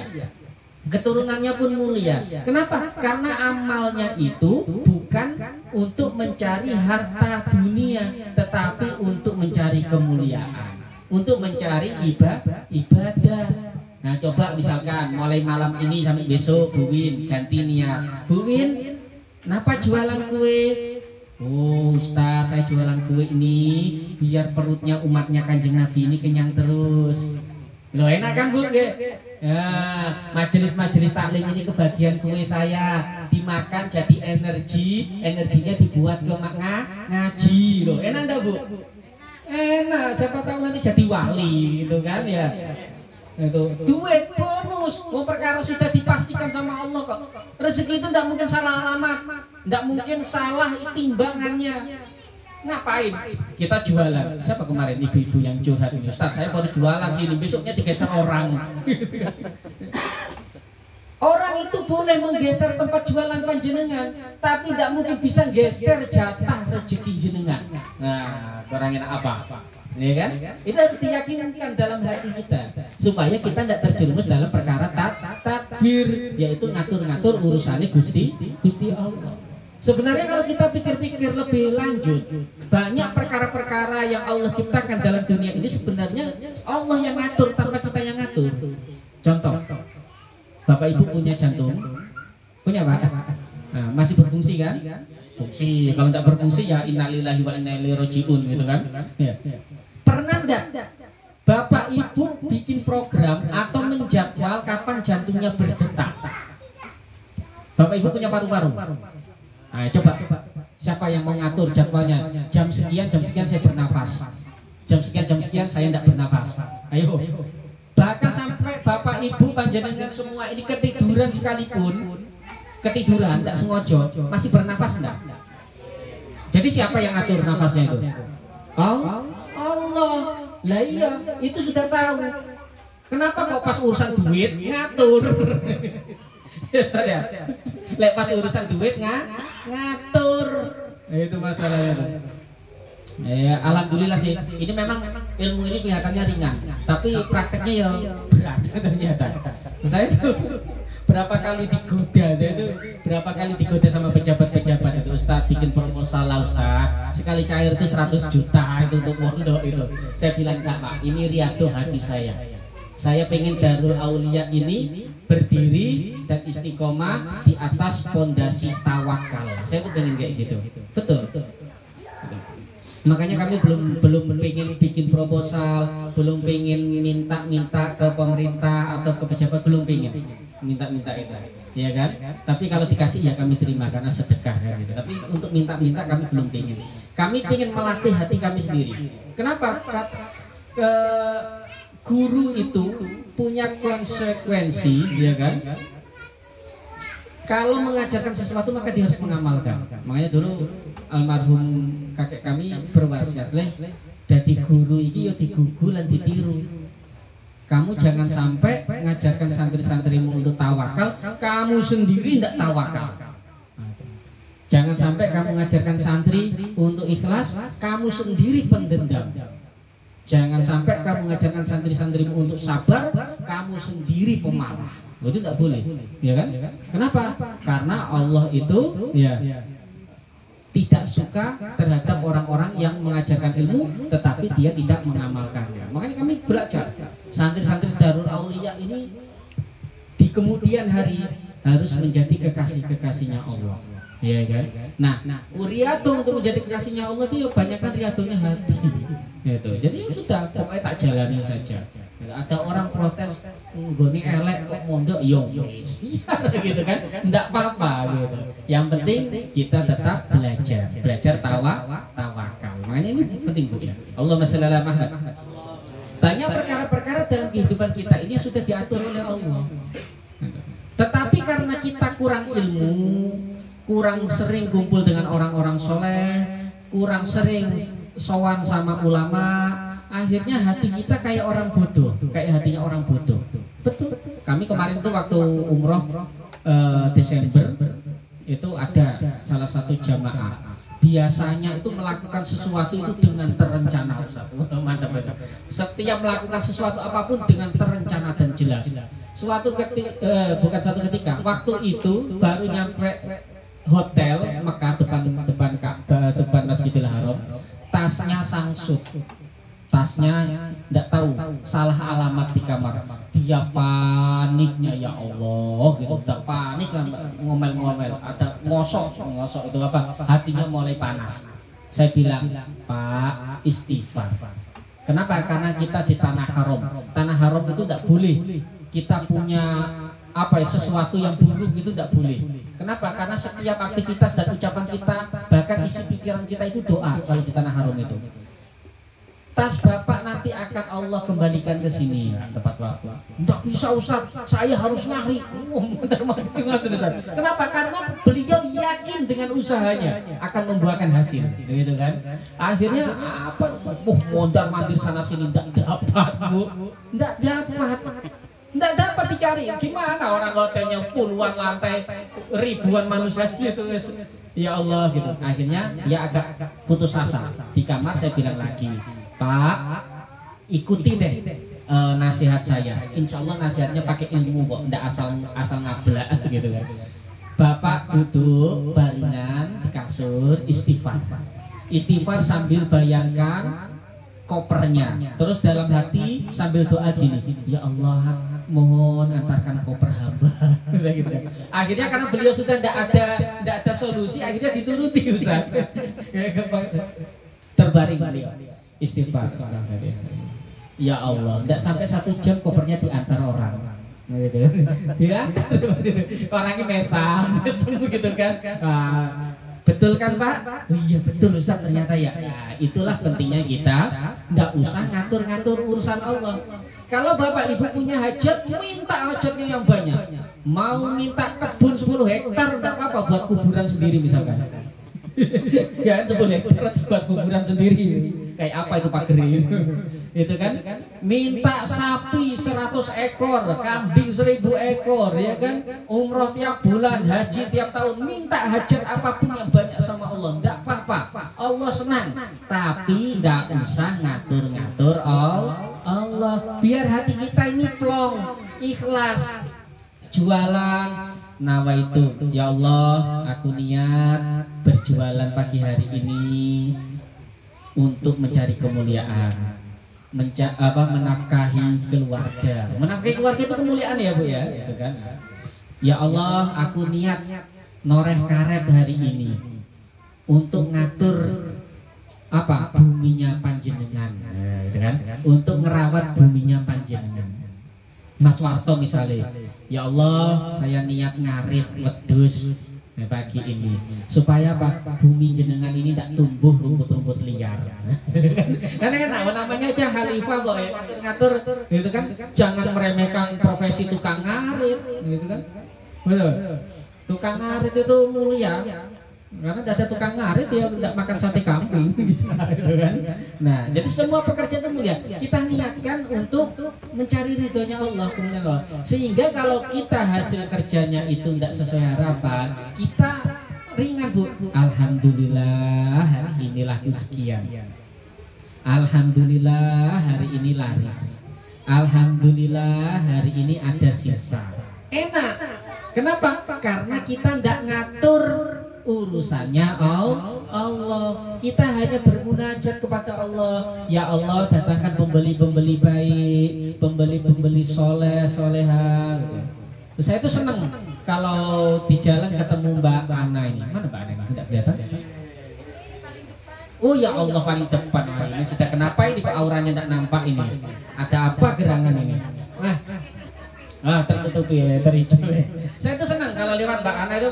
Speaker 1: Keturunannya pun mulia. Kenapa? Karena amalnya itu bukan untuk mencari harta dunia, tetapi untuk mencari kemuliaan, untuk mencari ibadah. Nah coba misalkan mulai malam ini sampai besok Bu Win ganti niat. Bu Win, kenapa jualan kue? Oh Ustaz, saya jualan kue ini biar perutnya umatnya Kanjeng Nabi ini kenyang terus. Loh enak kan Bu? Ya, majelis-majelis taklim ini kebagian kue saya, dimakan jadi energinya dibuat ke ngaji. Loh enak enggak Bu? Enak, siapa tahu nanti jadi wali gitu kan ya. Itu duit bonus, perkara sudah dipastikan sama Allah kok. Rezeki itu tidak mungkin salah alamat, tidak mungkin salah timbangannya. Ngapain kita jualan? Siapa kemarin ibu-ibu yang curhat ini? Ustaz, saya baru jualan sini, besoknya digeser orang. Orang itu boleh menggeser tempat jualan panjenengan, tapi tidak mungkin bisa geser jatah rezeki jenengan. Nah, orangnya apa? Ya kan? Itu harus diyakinkan dalam hati kita supaya kita tidak terjerumus dalam perkara takbir, yaitu ngatur-ngatur urusannya Gusti Allah. Sebenarnya kalau kita pikir-pikir lebih lanjut, banyak perkara-perkara yang Allah ciptakan dalam dunia ini sebenarnya Allah yang ngatur tanpa kita yang ngatur. Contoh, Bapak Ibu punya jantung, Punya Pak? Nah, masih berfungsi kan? Fungsi. Kalau tidak berfungsi ya innalillahi wa inna ilaihi rajiun gitu kan? Ya. Pernah enggak Bapak Ibu bikin program atau menjadwal kapan jantungnya berdetak? Bapak Ibu punya paru-paru. Nah, coba siapa yang mau ngatur jadwalnya? Jam sekian saya bernafas. Jam sekian saya tidak bernafas. Ayo. Bahkan sampai Bapak Ibu panjenengan semua ini ketiduran sekalipun, ketiduran tidak sengaja masih bernafas enggak? Jadi siapa yang ngatur nafasnya itu? Allah. Lah iya, itu sudah tahu. Kenapa kok pas urusan duit ngatur? Ya, lek pas urusan duit ngatur. Itu masalahnya. Ya, alhamdulillah sih. Ini memang ilmu ini kelihatannya ringan, tapi prakteknya ya berat ternyata. Saya tuh berapa kali digoda sama pejabat-pejabat itu, Ustaz bikin proposal lah Ustaz, sekali cair itu 100 juta itu untuk pondok itu. Saya bilang enggak Pak, ini riado hati saya pengen Darul Aulia ini berdiri dan istiqomah di atas pondasi tawakal. Saya tuh pengen kayak gitu. Betul. Makanya kami belum pengen bikin proposal, belum pengen minta ke pemerintah atau ke pejabat, belum pengen minta itu, ya kan? Tapi kalau dikasih ya kami terima karena sedekah kan gitu. Tapi untuk minta kami belum pengen. Kami pengen melatih hati kami sendiri. Kenapa? Guru itu punya konsekuensi, ya kan? Kalau mengajarkan sesuatu maka dia harus mengamalkan. Makanya dulu almarhum kakek kami berwasiat, dadi guru iki ya digugu lan ditiru. Kamu jangan sampai mengajarkan santri-santrimu untuk tawakal, kamu sendiri tidak tawakal. Jangan sampai kamu mengajarkan santri untuk ikhlas, kamu sendiri pendendam. Jangan sampai kamu mengajarkan santri-santrimu untuk sabar, kamu sendiri pemarah. Itu tidak boleh, ya kan? Kenapa? Karena Allah itu ya tidak suka terhadap orang-orang yang mengajarkan ilmu tetapi dia tidak mengamalkannya. Makanya kami belajar santri-santri Darul Aulia ini di kemudian hari harus menjadi kekasih-kekasihnya Allah, ya kan? Nah, riyadhah untuk menjadi kekasihnya Allah itu banyak kan riyadhahnya hati. Itu. Jadi sudah pokoknya tak jalani saja. Ada orang protes nggone elek kok mondok yo wis. Gitu kan? Enggak apa-apa gitu. Yang penting kita tetap belajar tawakal. Makanya ini penting Bu ya. Allahumma shalli ala Muhammad. Banyak perkara-perkara dalam kehidupan kita ini yang sudah diatur oleh Allah. Tetapi karena kita kurang ilmu, kurang sering kumpul dengan orang-orang soleh, kurang sering sowan sama ulama, akhirnya hati kita kayak orang bodoh, kayak hatinya orang bodoh. Betul. Kami kemarin tuh waktu umroh Desember itu ada salah satu jamaah. Biasanya itu melakukan sesuatu itu dengan terencana, Ustaz. Mantap. Setiap melakukan sesuatu apapun dengan terencana dan jelas. Bukan suatu ketika, waktu itu baru nyampe hotel Mekah depan Masjidil Haram. Tasnya sangsut, tasnya tidak tahu, salah alamat di kamar. Dia paniknya, ya Allah, gitu. Udah panik kan, ngomel-ngomel, ada ngosok itu apa? Hatinya mulai panas. Saya bilang, Pak, istighfar. Kenapa? Karena kita di tanah haram. Tanah haram itu tidak boleh. Kita punya sesuatu yang buruk itu tidak boleh. Kenapa? Karena setiap aktivitas dan ucapan kita, bahkan isi pikiran kita itu doa kalau di tanah haram itu. Tas Bapak nanti akan Allah kembalikan ke sini tepat waktu. Tidak bisa Ustaz, saya harus nyari. Kenapa? Karena beliau yakin dengan usahanya akan membuahkan hasil, gitu kan? Akhirnya mondar mandir sana sini tidak dapat, Bu. Tidak dapat dicari. Gimana orang hotelnya puluhan lantai, ribuan manusia itu, ya Allah gitu. Akhirnya dia agak putus asa. Di kamar saya bilang lagi, Pak, ikuti deh nasihat saya. Insya Allah nasihatnya pakai ilmu kok, tidak asal ngablak gitu kan. Bapak duduk baringan di kasur, istighfar sambil bayangkan kopernya, terus dalam hati sambil doa gini, ya Allah mohon antarkan koper hamba. Gitu. Akhirnya karena beliau sudah tidak ada solusi, akhirnya dituruti Ustaz. Terbaring beliau istighfar. Ya Allah, tidak sampai 1 jam kopernya diantar orang. Gitu. Diantar. Orangnya mesam gitu kan. Betul kan Pak? Oh iya betul Ustaz ternyata ya. Nah, itulah pentingnya kita nggak usah ngatur-ngatur urusan Allah. Kalau Bapak Ibu punya hajat, minta hajatnya yang banyak. Mau minta kebun 10 hektar enggak apa-apa buat kuburan sendiri misalkan. Ya 10 hektar buat kuburan sendiri. Kayak apa itu Pak Geri? Itu kan minta sapi 100 ekor, kambing 1000 ekor, ya kan, umroh tiap bulan, haji tiap tahun, minta hajat apapun yang banyak sama Allah, enggak apa-apa, Allah senang. Tapi enggak usah ngatur-ngatur Allah, biar hati kita ini plong, ikhlas, jualan nawa itu, ya Allah aku niat berjualan pagi hari ini untuk mencari kemuliaan, menafkahi keluarga. Menafkahi keluarga itu kemuliaan ya Bu ya, gitu kan. Ya Allah, aku niat noreh karet hari ini untuk ngatur buminya panjenengan, gitu kan. Untuk ngerawat buminya panjenengan. Mas Warto misalnya, ya Allah, saya niat ngarit wedhus pagi ini supaya bumi jenengan ini tidak tumbuh rumput-rumput liar. Karena kan namanya aja khalifah kok ya, ngatur gitu kan. Jangan meremehkan profesi tukang ngarit gitu kan. Betul. Tukang ngarit itu mulia. Karena tidak ada tukang ngarit ya tidak makan sate kambing gitu kan. Nah, jadi semua pekerjaan itu mulia. Kita niatkan untuk mencari ridhonya Allah, sehingga kalau kita hasil kerjanya itu tidak sesuai harapan, kita ringan Bu. Alhamdulillah hari ini laku sekian. Alhamdulillah hari ini laris. Alhamdulillah hari ini ada sisa. Enak. Kenapa? Karena kita tidak ngatur urusannya Allah. Kita hanya bermunajat kepada Allah. Ya Allah, datangkan pembeli-pembeli baik, pembeli-pembeli soleh, soleha. Saya itu senang kalau di jalan ketemu Mbak Ana ini. Mana Mbak Ana? Tidak kelihatan? Oh ya Allah, paling depan ini sudah. Kenapa ini Pak auranya tidak nampak ini? Ada apa gerangan ini? Tertutupi ya, terhijau. Saya itu senang kalau lewat Mbak Ana itu.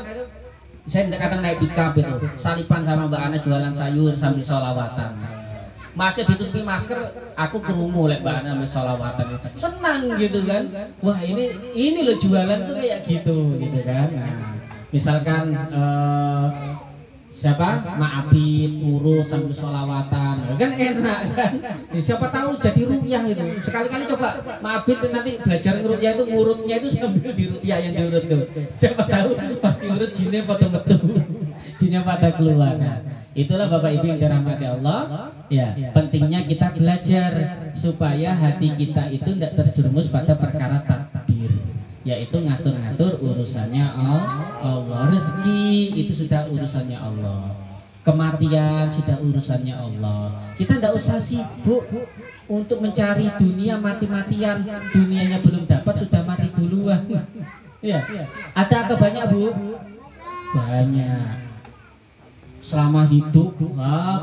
Speaker 1: Saya kadang naik pickup itu, salipan sama Mbak Ana jualan sayur sambil sholawatan. Masih ditutupi masker, aku kerumuh oleh Mbak Ana sambil sholawatan. Senang gitu kan. Wah ini loh jualan tuh kayak gitu kan. Nah, misalkan siapa Ma'abid urut sambil sholawatan kan enak kan. Siapa tahu jadi rupiah itu. Sekali-kali coba Ma'abid nanti belajar ngerupiah itu, ngurutnya itu sambil di rupiah yang diurut tuh. Siapa tahu pas diurut jinnya pada metu, jinnya pada keluar. Nah, itulah Bapak Ibu yang dirahmati Allah. Ya, pentingnya kita belajar supaya hati kita itu tidak terjerumus pada perkara takdir, yaitu ngatur-ngatur urusannya Allah. Rezeki itu sudah urusannya Allah. Kematian sudah urusannya Allah. Kita tidak usah sibuk untuk mencari dunia mati-matian. Dunianya belum dapat sudah mati duluan. Ya. Ada atau banyak Bu? Banyak. Selama hidup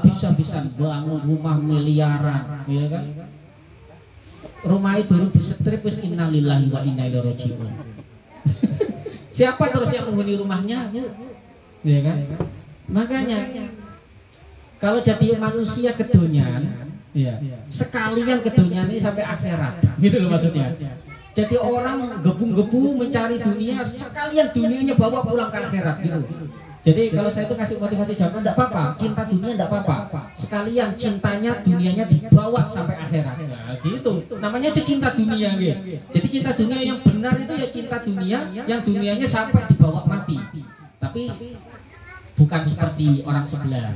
Speaker 1: bisa-bisa bangun rumah miliaran, ya kan? Rumah itu dulu disetrip wis innalillahi wa inna ilaihi raji'un. Siapa terus yang menghuni rumahnya, Bu? Ya kan? Makanya kalau jadi manusia kedonyan, ya, sekalian kedonyan ini sampai akhirat. Gitu loh maksudnya. Jadi orang gebu-gebu mencari dunia, sekalian dunianya bawa pulang ke akhirat gitu. Jadi kalau saya itu kasih motivasi zaman, tidak apa-apa, cinta dunia tidak apa-apa. Sekalian cintanya dunianya dibawa sampai akhirat. Nah, gitu. Namanya cinta dunia gitu. Jadi cinta dunia yang benar itu ya cinta dunia yang dunianya sampai dibawa mati. Tapi bukan seperti orang sebelah.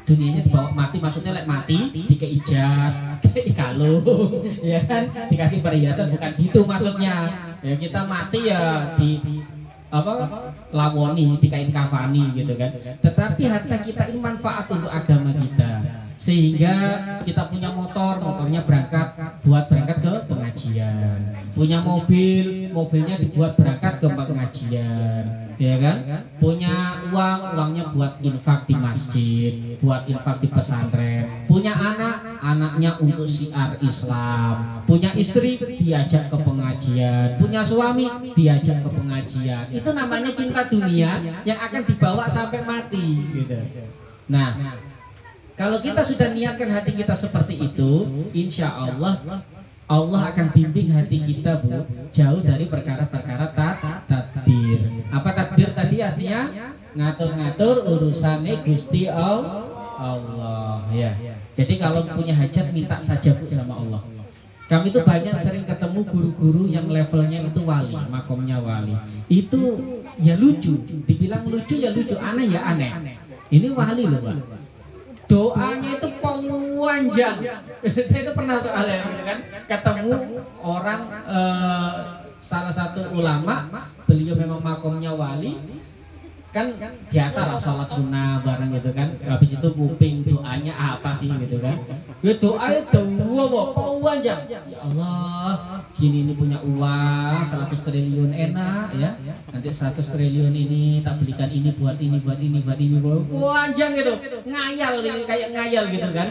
Speaker 1: Dunianya dibawa mati, maksudnya lek mati dikei jas, dikei kalung, ya kan? Dikasih perhiasan, bukan gitu maksudnya. Ya kita mati ya di lawoni, dikain kafani gitu kan. Tetapi harta kita ini manfaat untuk agama kita, sehingga kita punya motor Punya mobil, mobilnya dibuat berangkat ke pengajian, ya kan? Punya uang, uangnya buat infak di masjid, buat infak di pesantren. Punya anak, anaknya untuk syiar Islam. Punya istri, diajak ke pengajian. Punya suami, diajak ke pengajian. Itu namanya cinta dunia yang akan dibawa sampai mati, gitu. Nah, kalau kita sudah niatkan hati kita seperti itu, insya Allah Allah akan bimbing hati kita, Bu, jauh dari perkara-perkara takdir. Apa takdir tadi artinya? Ngatur-ngatur urusannya Gusti Allah, ya. Jadi kalau punya hajat minta saja, Bu, sama Allah. Kami itu banyak sering ketemu guru-guru yang levelnya itu wali, makomnya wali. Itu ya lucu, dibilang lucu ya lucu, aneh ya aneh. Ini wali loh, Pak. Doanya itu panjang. Saya itu pernah soalnya kan ketemu orang salah satu ulama, beliau memang makomnya wali, kan biasa lah sholat sunnah bareng gitu kan. Habis itu kuping doanya apa sih gitu kan. Ya doanya panjang. Ya Allah, gini ini punya uang 100 triliun enak ya. Nanti 100 triliun ini tak belikan ini buat ini buat ini buat ini. Panjang gitu. Ngayal ini kayak ngayal gitu kan.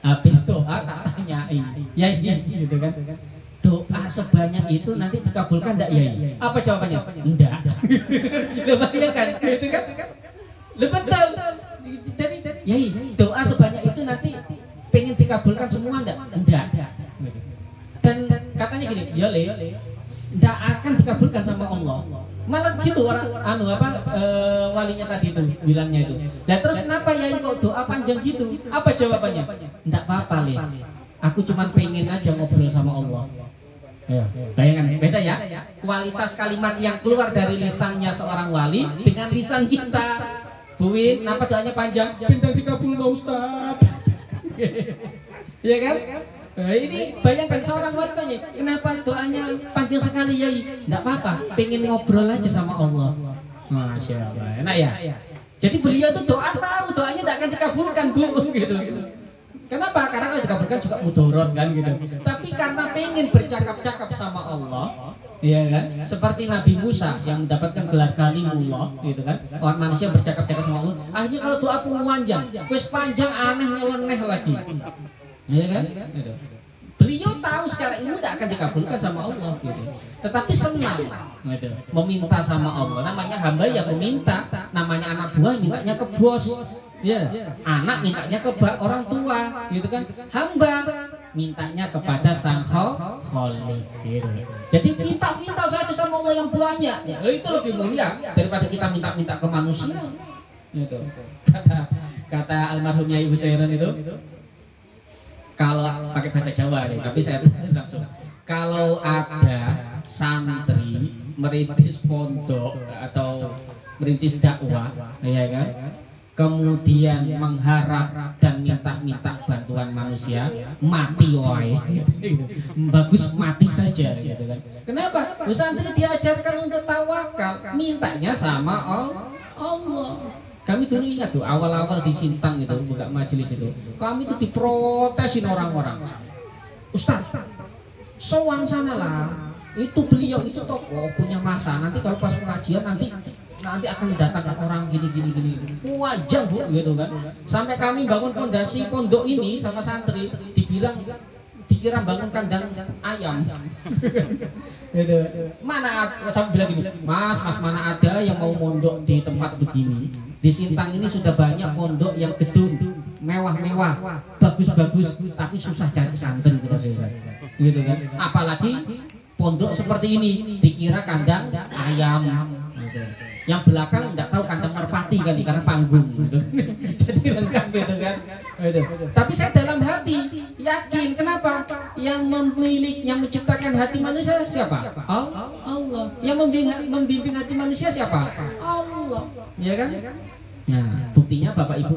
Speaker 1: Habis doa tak tanyain. Ya gitu kan. Doa sebanyak itu nanti dikabulkan enggak ya? Apa jawabannya? Enggak. Loh bayangkan gitu kan? Loh betul. Jadi ya doa sebanyak itu nanti pengen dikabulkan semua enggak? Enggak. Dan katanya gini, ya Le, enggak akan dikabulkan sama Allah. Malah gitu orang walinya tadi itu bilangnya itu. Nah terus kenapa ya kok doa panjang gitu? Apa jawabannya? Enggak apa-apa Le. Aku cuma pengen aja ngobrol sama Allah. Ya. Bayangkan beda ya kualitas kalimat yang keluar dari lisannya seorang wali dengan lisan kita. Buin, kenapa doanya panjang? Bintang dikabul Pak Ustaz. Ya kan? Nah, ini bayangkan seorang wali tanya, kenapa doanya panjang sekali ya? Enggak apa-apa, pengen ngobrol aja sama Allah. Masya Allah, enak ya. Jadi beliau tuh doa tahu doanya tidak akan dikabulkan, Bu, gitu. Kenapa? Karena kalau dikabulkan juga mudorot kan gitu. Tapi karena pengen bercakap-cakap sama Allah, ya kan? Seperti Nabi Musa yang mendapatkan gelar kalimullah, gitu kan? Orang manusia bercakap-cakap sama Allah. Akhirnya kalau doa pun panjang, wes panjang aneh nyeleneh lagi, ya kan? Gitu. Beliau tahu secara ilmu tidak akan dikabulkan sama Allah, gitu. Tetapi senang, gitu. Meminta sama Allah. Namanya hamba yang meminta. Namanya anak buah mintanya ke bos. Ya, anak mintanya ke orang tua, gitu kan. Hamba mintanya kepada Sang Khalik. Gitu. Jadi minta saja sama Allah yang banyak. Ya, itu lebih mulia daripada kita minta-minta ke manusia. Gitu. Kata almarhumnya Ibu Sairon itu, kalau pakai bahasa Jawa nih, tapi saya langsung. Kalau ada santri merintis pondok atau merintis dakwah, ya kan? Kemudian mengharap dan minta bantuan manusia, mati wae. Bagus mati saja gitu kan. Kenapa? Santri diajarkan untuk tawakal, mintanya sama Allah. Kami dulu ingat tuh awal-awal di Sintang itu buka majelis itu, kami itu diprotesin orang-orang. Ustaz, sowan sana lah. Itu beliau itu tokoh punya masa. Nanti kalau pas pengajian nanti akan datang orang gini. Wajah Bu gitu kan. Sampai kami bangun fondasi pondok ini sama santri dikira bangun kandang ayam. Gitu. Mana saya bilang gini, Mas mana ada yang mau mondok di tempat begini? Di Sintang ini sudah banyak pondok yang gedung mewah-mewah, bagus-bagus, tapi susah cari santri gitu kan. Apalagi pondok seperti ini dikira kandang ayam gitu. Yang belakang tidak tahu kandang merpati kali karena panggung gitu. Jadi lengkap gitu kan. Gitu. Tapi saya dalam hati yakin, kenapa? Yang yang menciptakan hati manusia siapa? Allah. Yang membimbing hati manusia siapa? Allah. Ya kan? Nah, buktinya Bapak Ibu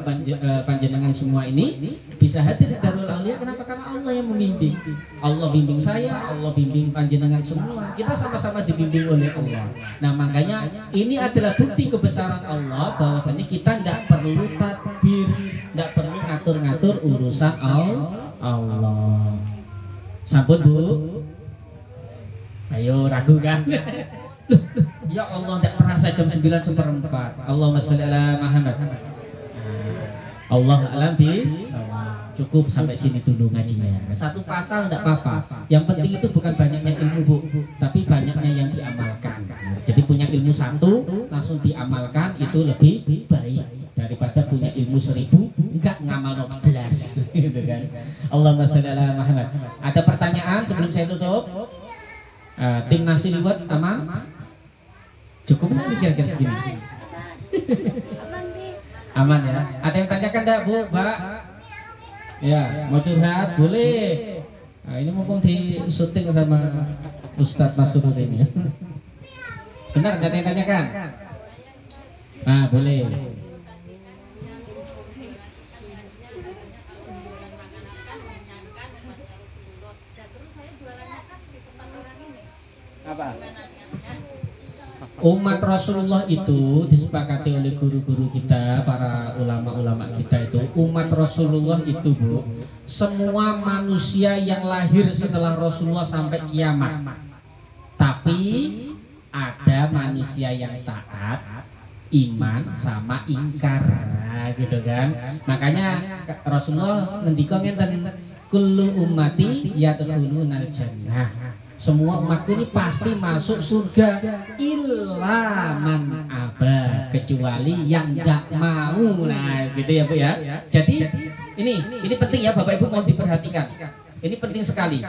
Speaker 1: panjenengan semua ini bisa hadir di Darul Aulia. Kenapa? Karena Allah yang membimbing. Allah bimbing saya, Allah bimbing panjenengan semua. Kita sama-sama dibimbing oleh Allah. Nah, makanya ini adalah bukti kebesaran Allah bahwasanya kita tidak perlu tadbir, tidak perlu ngatur-ngatur urusan Allah. Sampun Bu. Ayo ragu kan? Ya Allah, tidak terasa jam 9:04. Allahumma sholli ala Muhammad. Allah alam bi. Cukup sampai sini dulu ngajinya. Satu pasal tidak apa-apa. Yang penting itu bukan banyaknya ilmu Bu, tapi banyaknya yang diamalkan. Jadi punya ilmu satu langsung diamalkan itu lebih baik daripada punya ilmu 1000 enggak ngamal 12 gitu kan. Allahumma sholli ala Muhammad. Ada pertanyaan sebelum saya tutup? Tim nasi liwet aman? Cukup nggak kira-kira segini? Aman ya. Ada yang tanyakan enggak Bu, Mbak? Ya, mau curhat boleh. Nah, ini mumpung di syuting sama Ustadz Masud ini. Benar nggak ada yang tanyakan? Nah, boleh. Apa? Umat Rasulullah itu disepakati oleh guru-guru kita, para ulama-ulama kita itu, umat Rasulullah itu Bu, semua manusia yang lahir setelah Rasulullah sampai kiamat. Tapi ada manusia yang taat, iman sama ingkar, gitu kan. Makanya Rasulullah ngendika ngenten, kullu ummati yadkhulunal jannah. Semua umatku ini pasti masuk surga illa man aba, kecuali yang nggak mau. Nah gitu ya Bu ya. Jadi ini penting ya Bapak Ibu, mau diperhatikan. Ini penting sekali.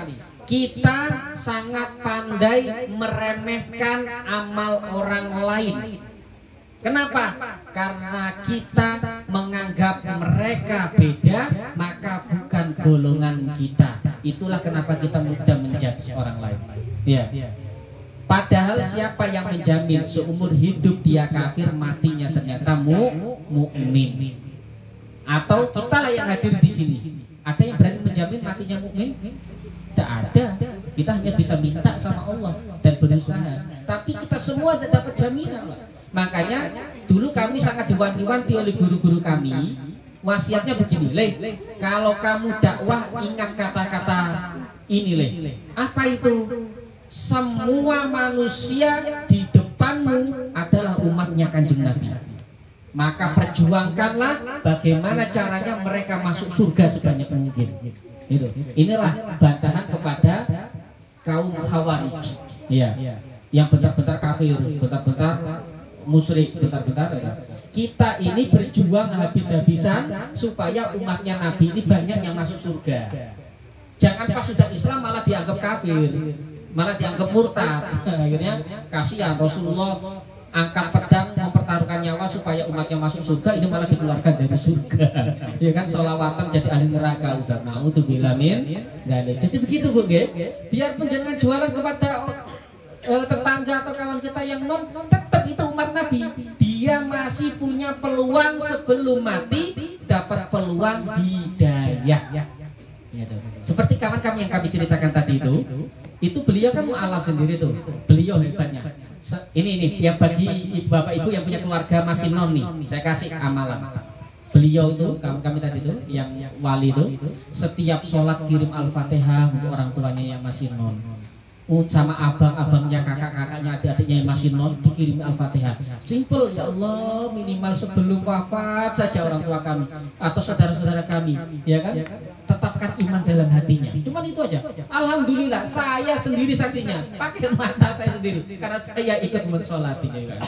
Speaker 1: Kita sangat pandai meremehkan amal orang lain. Kenapa? Karena kita menganggap mereka beda, maka bukan golongan kita. Itulah kenapa kita mudah menjudge orang lain. Ya. Padahal siapa yang menjamin seumur hidup dia kafir, matinya ternyata mukmin? Atau kita lah yang hadir di sini, ada yang berani menjamin matinya mukmin? Tidak ada. Kita hanya bisa minta sama Allah dan berusaha. Tapi kita semua tidak dapat jaminan. Makanya dulu kami sangat diwanti-wanti oleh guru-guru kami. Wasiatnya begini, kalau kamu dakwah ingat kata-kata ini, apa itu? Semua manusia di depanmu adalah umatnya Kanjeng Nabi. Maka perjuangkanlah bagaimana caranya mereka masuk surga sebanyak mungkin. Itu. Inilah bantahan kepada kaum Khawarij. Ya. Yang bentar-bentar kafir, bentar-bentar musyrik, bentar-bentar ya. Kita ini berjuang habis-habisan supaya umatnya Nabi ini banyak yang masuk surga. Jangan pas sudah Islam malah dianggap kafir, malah dianggap murtad. Akhirnya kasihan Rasulullah angkat pedang mempertaruhkan nyawa supaya umatnya masuk surga, ini malah dikeluarkan dari surga. Ya kan, sholawatan jadi ahli neraka. Na'udzubillah min dzalik. Jadi begitu Bu, biarpun jangan jualan kepada tetangga atau kawan kita yang non, tetap itu umat Nabi. Dia masih punya peluang sebelum mati dapat peluang hidayah. Seperti kawan kami yang kami ceritakan tadi itu beliau kan mu'alaf sendiri tuh. Beliau hebatnya. Ini yang bagi Bapak Ibu yang punya keluarga masih non nih, saya kasih amalan. Beliau itu, kawan kami tadi itu, yang wali itu, setiap sholat kirim Al-Fatihah untuk orang tuanya yang masih non. Sama abang-abangnya, kakak-kakaknya, adik-adiknya yang masih non, dikirim Al-Fatihah. Simple, ya Allah, minimal sebelum wafat saja orang tua kami atau saudara-saudara kami, ya kan? Tetapkan iman dalam hatinya. Cuman itu aja. Alhamdulillah, saya sendiri saksinya, pakai mata saya sendiri, karena saya ikut mensolati, ya kan?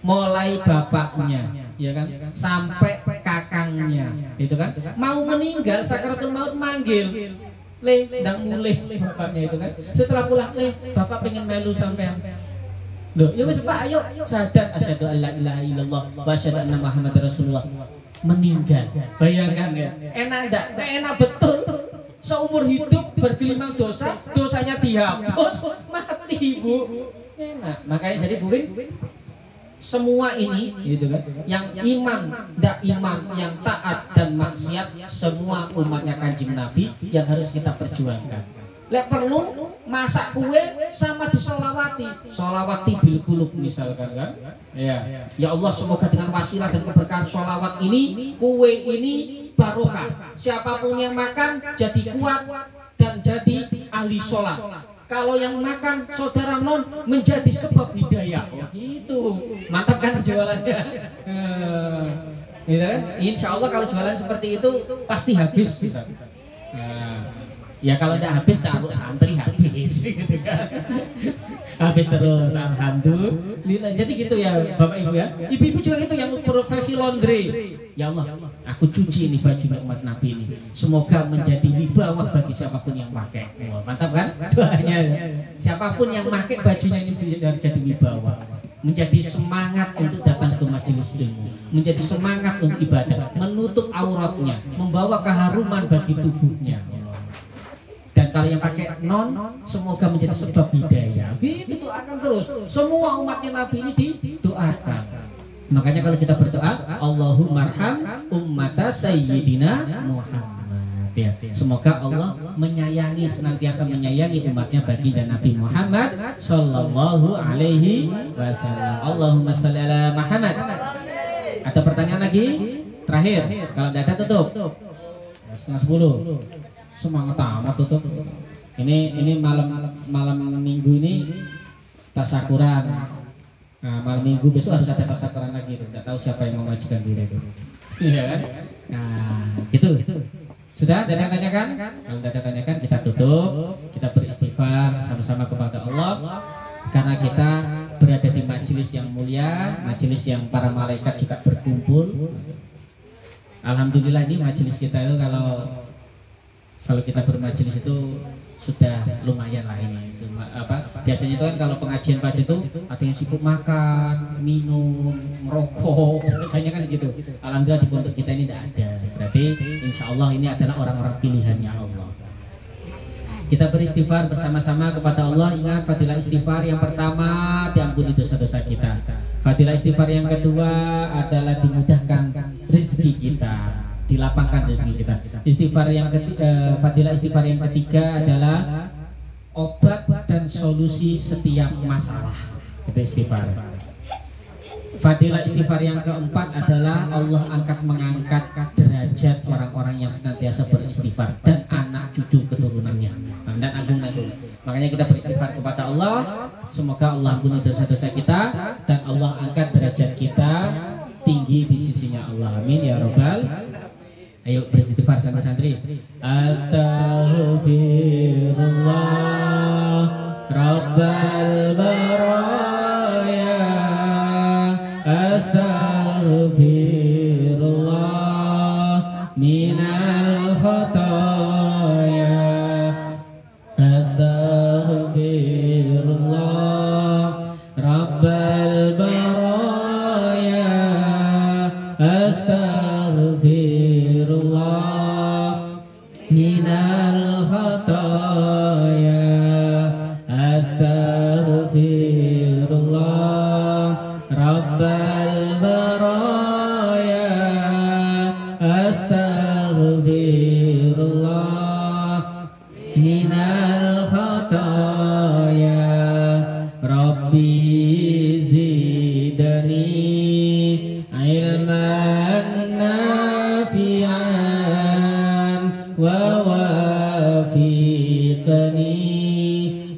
Speaker 1: Mulai bapaknya, ya kan, sampai kakangnya, itu kan, mau meninggal sakaratul maut manggil. Ndang mulih bapaknya itu kan. Setelah pulang, bapak pengen melu sampean. Loh, ya wis Pak, ayo syahadat asyhadu alla ilaha illallah wa asyhadu anna Muhammadar Rasulullah. Meninggal. Bayangkan ya. Enak enggak? Enak betul. Seumur hidup bergelimang dosa, dosanya dihapus, mati Bu. Enak. Makanya jadi Bu, semua ini gitu kan, yang iman, tidak iman, yang taat dan maksiat, semua umatnya Kanjeng Nabi yang harus kita perjuangkan. Lek perlu masak kue sama disolawati, solawati bil qulub misalkan kan. Ya Allah, semoga dengan wasilah dan keberkahan solawat ini, kue ini barokah. Siapapun yang makan jadi kuat dan jadi ahli sholat. Kalau yang makan saudara non menjadi sebab hidayah. Oh, gitu. Mantap kan jualannya? Gitu kan? Insya Allah kalau jualan seperti itu pasti habis. Ya kalau tidak habis taruh santri habis gitu kan. Habis terus alhamdulillah. Jadi gitu ya Bapak Ibu ya. Ibu-ibu juga itu yang profesi laundry. Ya Allah, aku cuci ini bajunya umat Nabi ini. Semoga menjadi wibawa bagi siapapun yang pakai. Wah, mantap kan? Doanya. Siapapun yang pakai bajunya ini biar jadi wibawa. Menjadi semangat untuk datang ke majelis ilmu, menjadi semangat untuk ibadah, menutup auratnya, membawa keharuman bagi tubuhnya. Dan kalau yang pakai non, semoga menjadi sebab hidayah. Gitu akan terus. Semua umatnya Nabi ini didoakan. Makanya kalau kita berdoa, Allahumma arham ummata sayyidina Muhammad. Ya. Semoga Allah menyayangi, senantiasa menyayangi umatnya baginda Nabi Muhammad Sallallahu Alaihi Wasallam. Allahumma sholli ala Muhammad. Ada pertanyaan lagi? Terakhir. Kalau tidak ada tutup. 9:30. Semangat amat tutup. Ini malam minggu ini tasyakuran. Nah, malam minggu besok harus ada tasyakuran lagi. Tidak tahu siapa yang mengajukan diri itu. Iya kan? Nah, gitu. Sudah ada yang tanyakan? Kalau tidak ada tanyakan kita tutup. Kita beristighfar sama-sama kepada Allah. Karena kita berada di majelis yang mulia, majelis yang para malaikat juga berkumpul. Alhamdulillah ini majelis kita itu kalau kita bermajelis itu sudah lumayan lah ini. Biasanya itu kan kalau pengajian pagi itu ada yang sibuk makan, minum, merokok, biasanya kan gitu. Alhamdulillah di pondok kita ini tidak ada. Berarti insya Allah ini adalah orang-orang pilihannya Allah. Kita beristighfar bersama-sama kepada Allah. Ingat fadilah istighfar yang pertama diampuni dosa-dosa kita. Fadilah istighfar yang kedua adalah dimudahkan rezeki kita, dilapangkan rezeki kita. Istighfar yang ketiga, fadilah istighfar yang ketiga adalah obat dan solusi setiap masalah. Itu istighfar. Fadilah istighfar yang keempat adalah Allah mengangkat derajat orang-orang yang senantiasa beristighfar dan anak cucu keturunannya. Dan agung-agung. Makanya kita beristighfar kepada Allah. Semoga Allah ampuni dosa-dosa kita dan Allah angkat derajat kita tinggi di sisinya Allah. Amin ya robbal. Ayo beristighfar sama santri. Astaghfirullah Rabbal baraya. Astaghfirullah minal khataya. Astaghfirullah Rabbal baraya. Astaghfirullah minal khataya. Astaghfirullah Rabbal baraya. Astaghfirullah minal khataya. Rabbi zidni ilman nafi'an wa wafiqni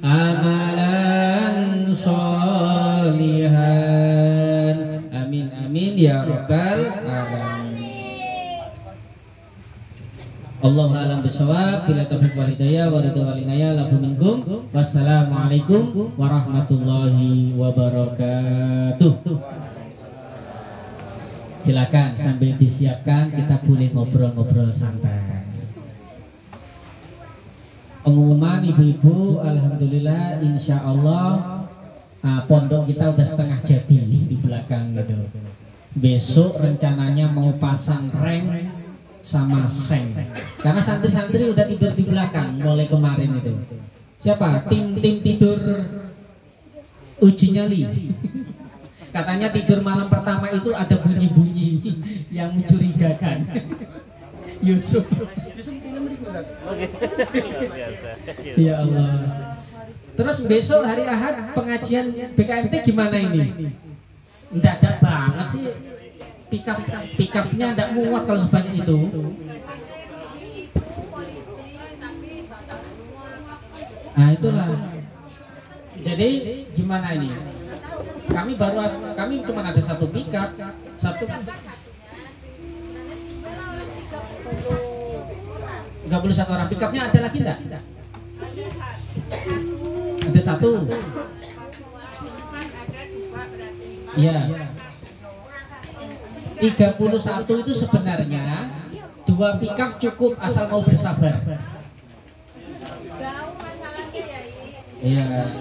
Speaker 1: amalan sholihan. Amin amin ya rabbal alamin. Allahu a'lam bishawab. Bila taufiq wal hidayah wa ridha wal inayah lahu minkum. Wassalamualaikum warahmatullahi wabarakatuh. Silakan sambil disiapkan kita boleh ngobrol-ngobrol santai. Pengumuman ibu-ibu, alhamdulillah insya Allah pondok kita udah setengah jadi di belakang gitu. Besok rencananya mau pasang reng sama seng. Karena santri-santri udah tidur di belakang mulai kemarin itu. Siapa? Tim tidur uji nyali. Katanya tidur malam pertama itu ada bunyi-bunyi yang mencurigakan. Yusuf. Ya Allah. Terus besok hari Ahad pengajian BKMT gimana ini? Mendadak banget sih. Pikapnya tidak muat kalau sebanyak itu. Nah itulah. Jadi gimana ini? Kami cuma ada satu pickup, satu 31 orang. Pickupnya ada lagi enggak? Ada satu. Iya. 31 itu sebenarnya 2 pickup cukup asal mau bersabar. Iya.